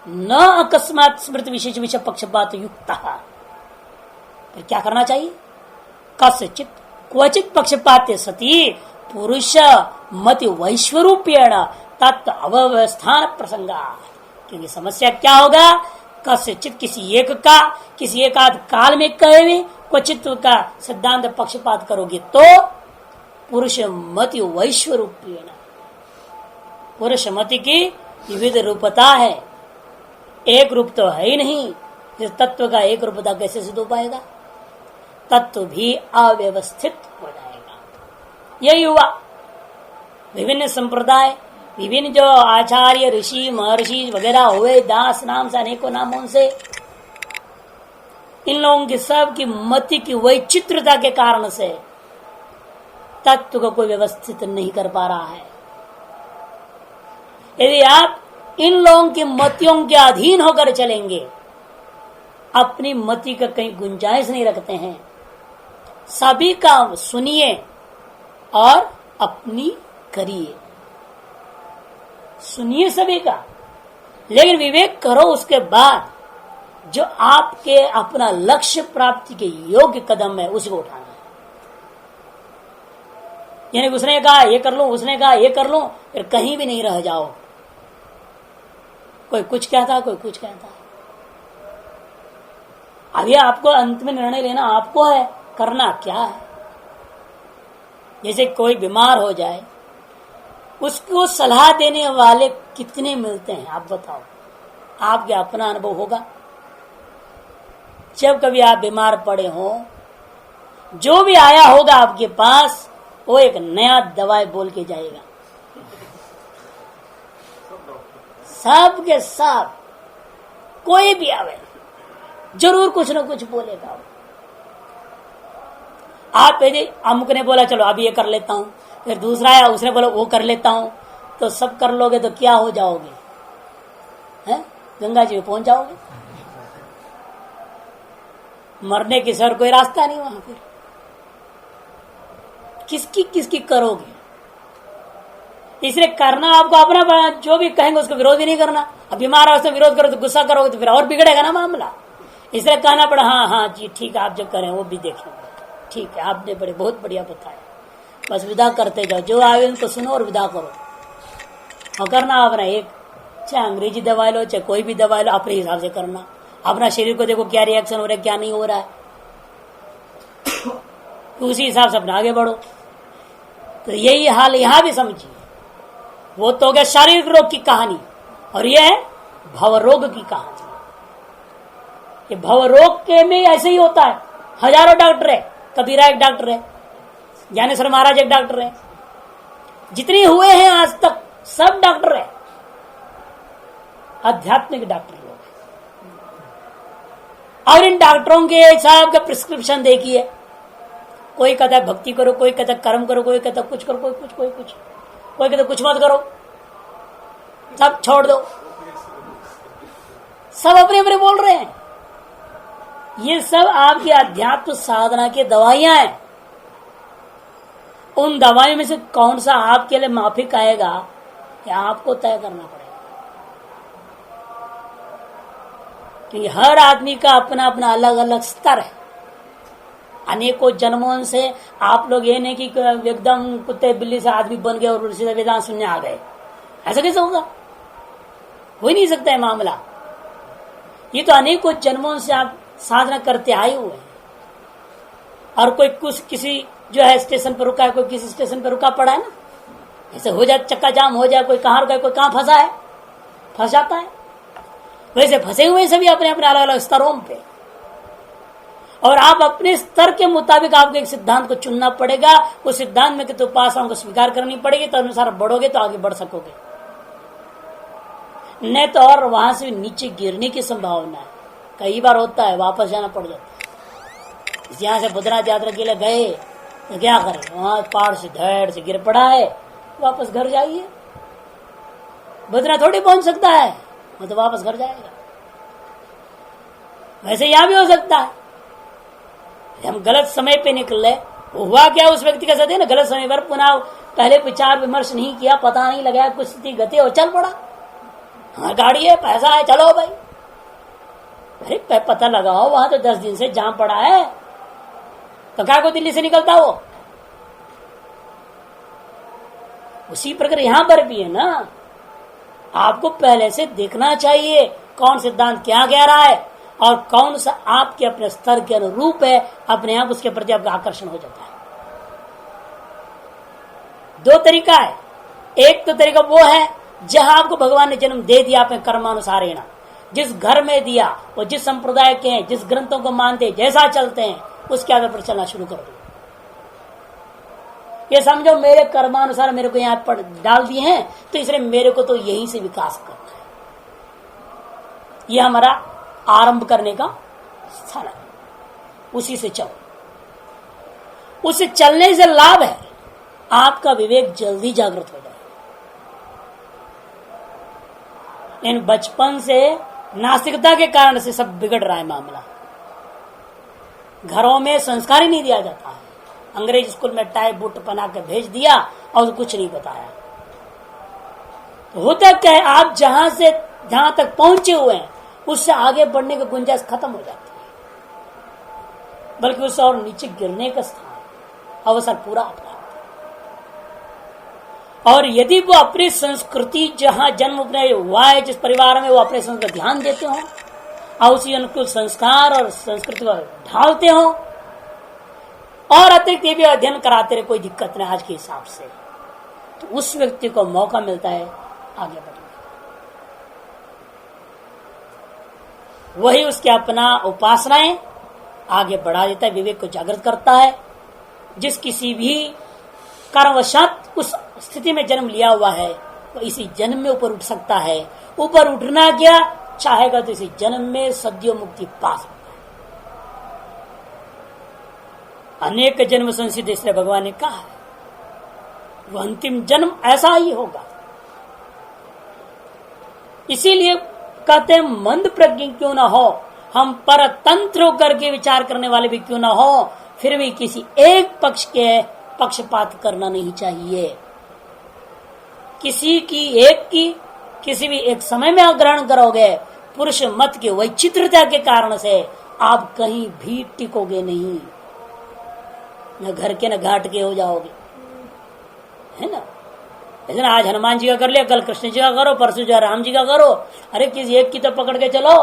न अकस्मात स्मृति विशेष विषय पक्षपात युक्त। फिर क्या करना चाहिए? कस्यचित क्वचित पक्षपाते सती पुरुष मति वैश्वरूपेण तत्व अव्यवस्थान प्रसंगा। क्योंकि समस्या क्या होगा? कस्यचित किसी एक का, किसी एक आध काल में कहे हुए क्वचित का सिद्धांत पक्षपात करोगे तो पुरुष मति वैश्वरूपेण, पुरुष मति की विविध रूपता है, एक रूप तो है ही नहीं। इस तत्व का एक रूपता कैसे सिद्ध हो पाएगा? तत्व भी अव्यवस्थित हो जाएगा। यही हुआ विभिन्न संप्रदाय, विभिन्न जो आचार्य ऋषि महर्षि वगैरह हुए, दास नाम से अनेकों नामों से, इन लोगों की सब की मति की वैचित्रता के कारण से तत्व को कोई व्यवस्थित नहीं कर पा रहा है। यदि आप इन लोगों की मतियों के अधीन होकर चलेंगे, अपनी मति का कहीं गुंजाइश नहीं रखते हैं, सभी का सुनिए और अपनी करिए, सुनिए सभी का, लेकिन विवेक करो। उसके बाद जो आपके अपना लक्ष्य प्राप्ति के योग्य कदम है उसी को उठाना है। यानी उसने कहा ये कर लो, उसने कहा ये कर लो, फिर कहीं भी नहीं रह जाओ। कोई कुछ कहता, कोई कुछ कहता। अभी आपको अंत में निर्णय लेना आपको है, करना क्या है। जैसे कोई बीमार हो जाए, उसको सलाह देने वाले कितने मिलते हैं आप बताओ? आपके अपना अनुभव होगा। जब कभी आप बीमार पड़े हो, जो भी आया होगा आपके पास, वो एक नया दवाई बोल के जाएगा। सब के सब, कोई भी आवे जरूर कुछ न कुछ बोलेगा। आप यदि अमुक ने बोला चलो अभी ये कर लेता हूं, फिर दूसरा आया उसने बोला वो कर लेता हूं, तो सब कर लोगे तो क्या हो जाओगे? हैं? गंगा जी में पहुंच जाओगे। मरने की सर कोई रास्ता नहीं वहां। फिर किसकी किसकी करोगे? इसलिए करना आपको अपना, जो भी कहेंगे उसको विरोध ही नहीं करना। अब बीमार है उससे विरोध करो तो गुस्सा करोगे तो फिर और बिगड़ेगा ना मामला। इसलिए कहना पड़ा हाँ हाँ जी ठीक है, आप जो करें वो भी देखेंगे, ठीक है आपने बड़े बहुत बढ़िया बताया, बस विदा करते जाओ, जो आए उनको सुनो और विदा करो। और करना अपना एक, चाहे अंग्रेजी दवाई लो चाहे कोई भी दवाई लो, अपने हिसाब से करना। अपना शरीर को देखो क्या रिएक्शन हो रहा है क्या नहीं हो रहा है, उसी हिसाब से अपना आगे बढ़ो। तो यही हाल यहां भी समझिए। वो तो हो गया शारीरिक रोग की कहानी, और यह है भव रोग की कहानी। ये भव रोग के में ऐसे ही होता है। हजारों डॉक्टर है, कबीरा एक डॉक्टर है, ज्ञानेश्वर महाराज एक डॉक्टर है, जितने हुए हैं आज तक सब डॉक्टर है, आध्यात्मिक डॉक्टर लोग। और इन डॉक्टरों के साहब का प्रिस्क्रिप्शन देखिए, कोई कहता है भक्ति करो, कोई कहता है कर्म करो, कोई कहता है कुछ करो, कोई कुछ, कोई कहता है कुछ मत करो, सब छोड़ दो। सब अपने अपने बोल रहे हैं। ये सब आपकी अध्यात्म साधना की दवाइयां हैं। उन दवाइयों में से कौन सा आपके लिए माफिक आएगा, या आपको तय करना पड़ेगा। क्योंकि हर आदमी का अपना अपना अलग अलग स्तर है। अनेकों जन्मों से आप लोग ये नहीं कि एकदम कुत्ते बिल्ली से आदमी बन गए और सीधा वेदांत सुनने आ गए, ऐसा कैसे होगा? हो ही नहीं सकता है मामला। ये तो अनेकों जन्मों से आप साधना करते आए हुए हैं। और कोई कुछ किसी जो है स्टेशन पर रुका है, कोई किसी स्टेशन पर रुका पड़ा है ना, ऐसे हो जाए चक्का जाम हो जाए, कोई कहाँ रुका है कोई कहाँ फंसा है, फंस जाता है। वैसे फंसे हुए सभी अपने अपने अलग अलग स्तरों पे। और आप अपने स्तर के मुताबिक आपको एक सिद्धांत को चुनना पड़ेगा। उस सिद्धांत में तो उपासनाओं को स्वीकार करनी पड़ेगी, तो अनुसार बढ़ोगे तो आगे बढ़ सकोगे, नहीं तो और वहां से नीचे गिरने की संभावना है। कई बार होता है वापस जाना पड़ जाता है। यहां से बद्रीनाथ यात्रा के लिए गए तो क्या करें, वहां पहाड़ से धड़ से गिर पड़ा है, वापस घर जाइए। बद्रीनाथ थोड़ी पहुंच सकता है, वो तो वापस घर जाएगा। वैसे यहां भी हो सकता है हम गलत समय पे निकले, हुआ क्या उस व्यक्ति का साथ है ना, गलत समय पर पुनः पहले विचार विमर्श नहीं किया, पता नहीं लगाया, कुछ स्थिति गति और चल पड़ा। हाँ गाड़ी है, पैसा है, चलो भाई। अरे पता लगाओ, वहां तो 10 दिन से जाम पड़ा है, तो क्या को दिल्ली से निकलता हो। उसी प्रकार यहां पर भी है ना, आपको पहले से देखना चाहिए कौन सिद्धांत क्या कह रहा है और कौन सा आपके अपने स्तर के अनुरूप है। अपने आप उसके प्रति आपका आकर्षण हो जाता है। 2 तरीका है। एक तो तरीका वो है जहां आपको भगवान ने जन्म दे दिया अपने कर्मानुसारेण, जिस घर में दिया और जिस संप्रदाय के हैं, जिस ग्रंथों को मानते हैं, जैसा चलते हैं, उसके आधार पर चलना शुरू कर दो। ये समझो मेरे कर्मानुसार मेरे को यहाँ पर डाल दिए हैं, तो इसलिए मेरे को तो यहीं से विकास करना है। यह हमारा आरंभ करने का स्थल है, उसी से चलो। उससे चलने से लाभ है, आपका विवेक जल्दी जागृत हो जाए। इन बचपन से नास्तिकता के कारण से सब बिगड़ रहा है मामला। घरों में संस्कार ही नहीं दिया जाता है। अंग्रेज स्कूल में टाई बूट पहना के भेज दिया और कुछ नहीं बताया। तो होता क्या है, आप जहां तक पहुंचे हुए हैं उससे आगे बढ़ने की गुंजाइश खत्म हो जाती है, बल्कि उससे और नीचे गिरने का स्थान अवसर पूरा अपना। और यदि वो अपनी संस्कृति जहां जन्म अपने हुआ है, जिस परिवार में, वो अपने संस्कृति ध्यान देते हो और उसी अनुकूल संस्कार और संस्कृति को ढालते हो और अतिरिक्त ये भी अध्ययन कराते रहे, कोई दिक्कत नहीं आज के हिसाब से, तो उस व्यक्ति को मौका मिलता है आगे बढ़ने। वही उसके अपना उपासनाएं आगे बढ़ा देता है, विवेक को जागृत करता है। जिस किसी भी कारणवशात उस स्थिति में जन्म लिया हुआ है, वो इसी जन्म में ऊपर उठ सकता है। ऊपर उठना क्या चाहेगा तो इसी जन्म में सद्यो मुक्ति पा सकता है। अनेक जन्म संसिद्ध, इसलिए भगवान ने कहा है वो अंतिम जन्म ऐसा ही होगा। इसीलिए कहते हैं मंद प्रज्ञ क्यों ना हो, हम परतंत्र होकर के विचार करने वाले भी क्यों ना हो, फिर भी किसी एक पक्ष के पक्षपात करना नहीं चाहिए। किसी भी एक समय में आप ग्रहण करोगे, पुरुष मत के वैचित्रता के कारण से आप कहीं भी टिकोगे नहीं, न घर के न घाट के हो जाओगे, है ना। लेकिन आज हनुमान जी का कर लिया, कल कृष्ण जी का करो, परसों जो राम जी का करो। अरे किसी एक की तो पकड़ के चलो,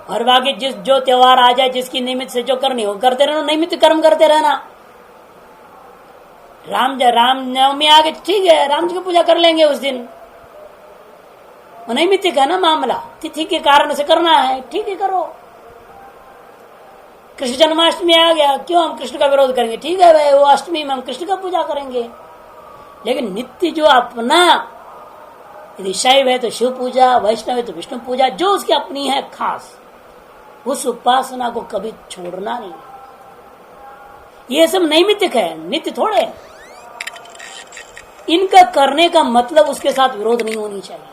और बाकी जो त्योहार आ जाए, जिसकी निमित्त से जो करनी हो करते रहना, निमित्त कर्म करते रहना। राम नवमी आ गए, ठीक है, राम जी की पूजा कर लेंगे उस दिन, वो नैमित्तिक है ना मामला, तिथि के कारण से करना है, ठीक है करो। कृष्ण जन्माष्टमी आ गया, क्यों हम कृष्ण का विरोध करेंगे, ठीक है भाई, वो अष्टमी में हम कृष्ण का पूजा करेंगे। लेकिन नित्य जो अपना, यदि शैव है तो शिव पूजा, वैष्णव है तो विष्णु पूजा, जो उसकी अपनी है खास, उस उपासना को कभी छोड़ना नहीं। ये सब नैमित्तिक है, नित्य थोड़े। इनका करने का मतलब उसके साथ विरोध नहीं होनी चाहिए।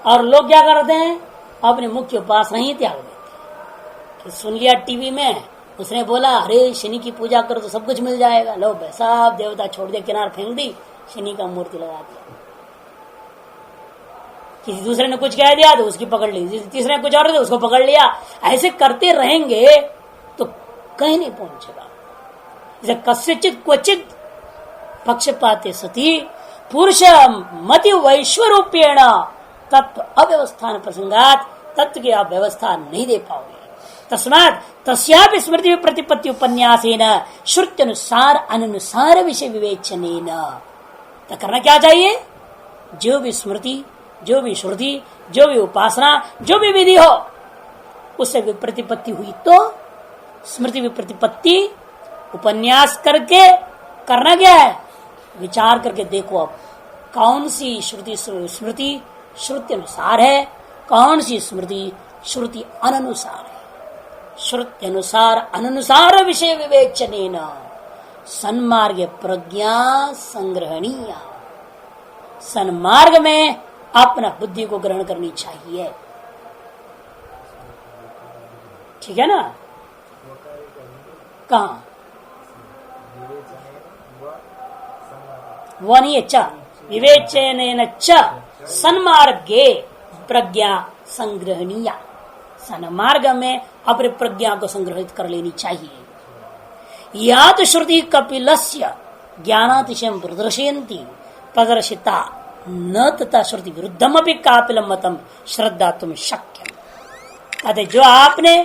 और लोग क्या करते हैं, अपने मुख्य उपासना ही त्याग देते। सुन लिया टीवी में, उसने बोला अरे शनि की पूजा करो तो सब कुछ मिल जाएगा, लो भाई सब देवता छोड़ दिया, किनार फेंक दी, शनि का मूर्ति लगा दिया। किसी दूसरे ने कुछ कह दिया तो उसकी पकड़ ली, तीसरे ने कुछ और तो उसको पकड़ लिया। ऐसे करते रहेंगे तो कहीं नहीं पहुंचेगा। जैसे कस्यचित क्वचित पक्षपाते सती पुरुष मति वैश्वरूपेण तत्व अव्यवस्थान प्रसंगात, तत्व की आप व्यवस्था नहीं दे पाओगे। तस्मात् तस्यापि स्मृति प्रतिपत्ति उपन्यासेन श्रुत्यनुसार अनुसार विषय विवेचनेन। तो करना क्या चाहिए, जो भी स्मृति, जो भी श्रुति, जो भी उपासना, जो भी विधि हो, उससे विप्रतिपत्ति हुई तो स्मृति विप्रतिपत्ति उपन्यास करके करना क्या है, विचार करके देखो अब कौन सी श्रुति स्मृति श्रुति अनुसार है, कौन सी स्मृति श्रुति अनुसार है। श्रुति अनुसार अनुसार विषय विवेचनेन सन्मार्ग प्रज्ञा संग्रहणीय। सन्मार्ग में अपना बुद्धि को ग्रहण करनी चाहिए, ठीक है ना। कहा वो नहीं है, च विवेचनेन च सन्मार्गे प्रज्ञा संग्रहणीय। सन्मार्ग में अपने प्रज्ञा को संग्रहित कर लेनी चाहिए। या तो श्रुति कपिलस्य ज्ञानातिशय प्रदर्शयन्ति प्रदर्शिता न तथा श्रुति विरुद्धमपि कापिलम मतम श्रद्धा तुम शक्यम। अतः जो आपने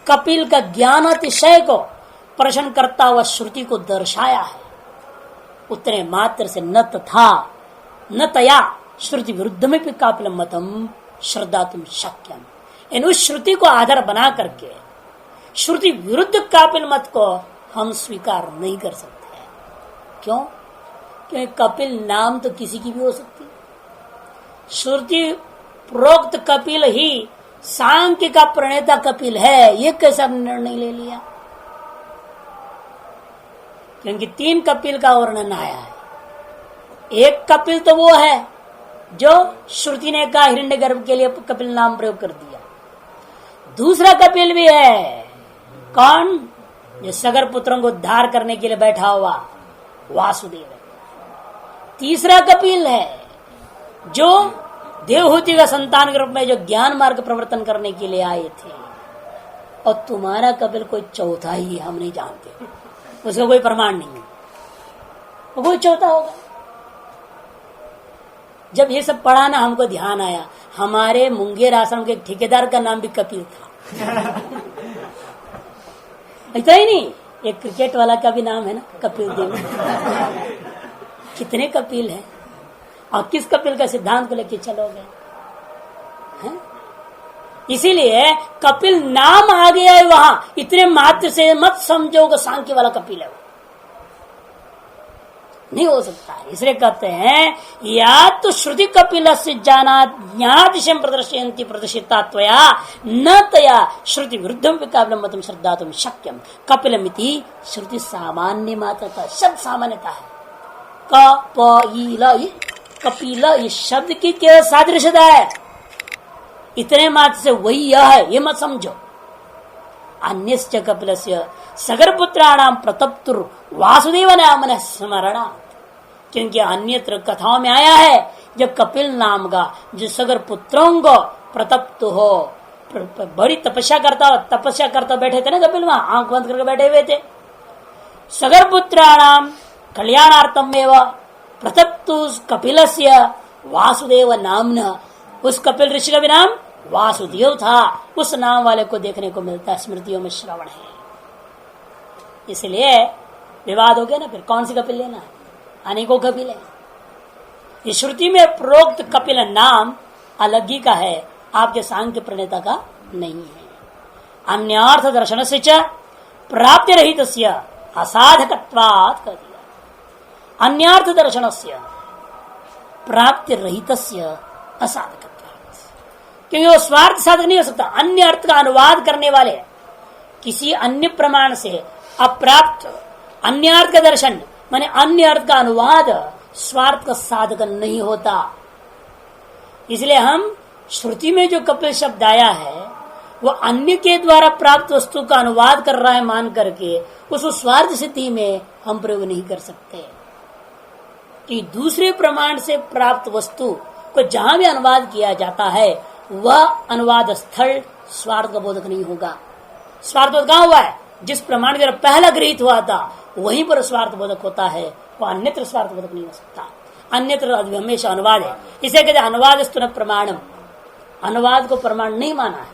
कपिल का ज्ञानातिशय को प्रश्न करता हुआ श्रुति को दर्शाया है, उतने मात्र से न तथा न तया श्रुति विरुद्धमपि कापिलम मतम श्रद्धा तुम शक्यम। इन उस श्रुति को आधार बना करके श्रुति विरुद्ध कापिल मत को हम स्वीकार नहीं कर सकते हैं। क्यों? क्योंकि कपिल नाम तो किसी की भी हो सकती है। श्रुति प्रोक्त कपिल ही सांख्य का प्रणेता कपिल है, ये कैसा निर्णय ले लिया? क्योंकि 3 कपिल का वर्णन आया है। एक कपिल तो वो है जो श्रुति ने कहा हिरण्यगर्भ के लिए कपिल नाम प्रयोग कर दिया। दूसरा कपिल भी है, कौन? जो सगर पुत्रों को उद्धार करने के लिए बैठा हुआ वासुदेव है। तीसरा कपिल है जो देवहूति का संतान के रूप में जो ज्ञान मार्ग प्रवर्तन करने के लिए आए थे। और तुम्हारा कपिल कोई चौथा ही है, हम नहीं जानते, उसका कोई प्रमाण नहीं है, वो कोई चौथा होगा। जब ये सब पढ़ा ना, हमको ध्यान आया हमारे मुंगेर आश्रम के ठेकेदार का नाम भी कपिल था। ऐसा ही नहीं, एक क्रिकेट वाला का भी नाम है ना, कपिल देव। कितने कपिल हैं और किस कपिल का सिद्धांत को लेके चलोगे? इसीलिए कपिल नाम आ गया है वहां, इतने मात्र से मत समझो कि सांख्य वाला कपिल है, वो नहीं हो सकता है। इसलिए कहते हैं या तो श्रुति कपिल से जाना ज्ञातिशम प्रदर्शयन्ति प्रदर्शिता त्वया न तया श्रुति विरुद्धम विकाबलम मतम श्रद्धा तुम शक्यम। कपिलमिति श्रुति सामान्य मात्रता, शब्द सामान्यता है। कपिल इस शब्द की केवल सादृश्यता है, इतने मात्र से वही यह है, ये मत समझो। अन्यश्च कपिलस्य सगरपुत्राणाम प्रतप्तुर वासुदेव नामनः स्मरणा। क्योंकि अन्यत्र कथाओं में आया है जब कपिल नाम का जो सगर पुत्रों को प्रतप्त हो, बड़ी तपस्या करता बैठे थे ना कपिल, वहां आंख बंद करके बैठे हुए थे। सगर पुत्राणाम कल्याणार्थम एवं प्रतप्तु कपिलस्य वासुदेव नामना। उस कपिल ऋषि का भी नाम वासुदेव था। उस नाम वाले को देखने को मिलता है, स्मृतियों में श्रवण है। इसलिए विवाद हो गया ना, फिर कौन सी कपिल लेना है? अनेकों कपिल है। इस श्रुति में प्रोक्त कपिल नाम अलग ही का है, आपके सांख्य प्रणेता का नहीं है। अन्यार्थ दर्शन से प्राप्ति रहित असाधकत्वात् कर दिया। अन्यार्थ दर्शन से प्राप्ति रहित असाधकत्वात्, क्योंकि वो स्वार्थ साधक नहीं हो सकता। अन्य अर्थ का अनुवाद करने वाले किसी अन्य प्रमाण से अप्राप्त अन्य अर्थ का दर्शन माने अन्य अर्थ का अनुवाद स्वार्थ का साधक नहीं होता। इसलिए हम श्रुति में जो कपिल शब्द आया है वो अन्य के द्वारा प्राप्त वस्तु का अनुवाद कर रहा है मान करके उसको स्वार्थ स्थिति में हम प्रयोग नहीं कर सकते। कि दूसरे प्रमाण से प्राप्त वस्तु को जहां भी अनुवाद किया जाता है वह अनुवाद स्थल स्वार्थ का बोधक नहीं होगा। स्वार्थ बोधक कहां हुआ है? जिस प्रमाण द्वारा पहला गृहीत हुआ था वहीं पर स्वार्थ बोधक होता है, वो अन्यत्र स्वार्थ बोधक नहीं हो सकता। अन्यत्र हमेशा अनुवाद है। इसे कहते अनुवाद स्तु न प्रमाणम, अनुवाद को प्रमाण नहीं माना है,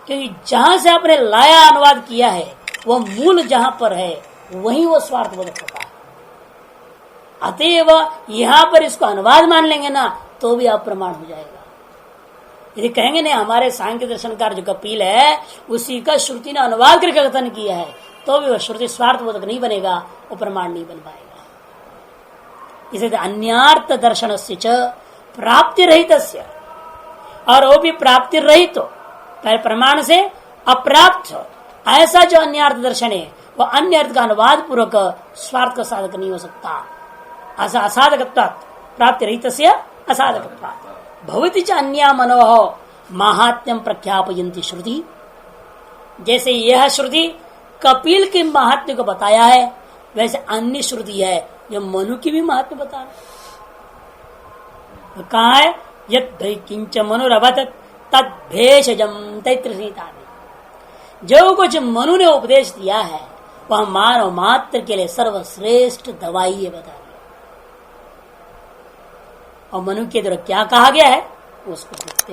क्योंकि जहां से आपने लाया अनुवाद किया है वह मूल जहां पर है वहीं वो स्वार्थ बोधक होता है। अतएव यहां पर इसको अनुवाद मान लेंगे ना तो भी आप प्रमाण हो जाएगा। यदि कहेंगे नहीं हमारे सांख्य दर्शनकार जो कपिल है उसी का श्रुति ने अनुवाद करके कथन किया है, तो भी वह श्रुति स्वार्थबोधक नहीं बनेगा, वो प्रमाण नहीं बन पाएगा। इसे अन्यार्थ दर्शन से प्राप्ति रहित, और वो भी प्राप्ति रहित हो, प्रमाण से अप्राप्त हो, ऐसा जो अन्यार्थ दर्शन है वह अन्य अर्थ का अनुवाद पूर्वक स्वार्थ का साधक नहीं हो सकता। असाधकत्वात् प्राप्ति रहित असाधकत्वात् भवति च अन्या मनोह महात्म्यम प्रख्यापयन्ति श्रुति। जैसे यह श्रुति कपिल के महात्म्य को बताया है, वैसे अन्य श्रुति है जो मनु की भी महात्म्य बता रहा। कहा है यद किंच मनुरभत तद भेषजम तैत्रसीता, जो कुछ मनु ने उपदेश दिया है वह मानव मात्र के लिए सर्वश्रेष्ठ दवाई है बता रही। और मनु के द्वारा क्या कहा गया है उसको देखते हैं।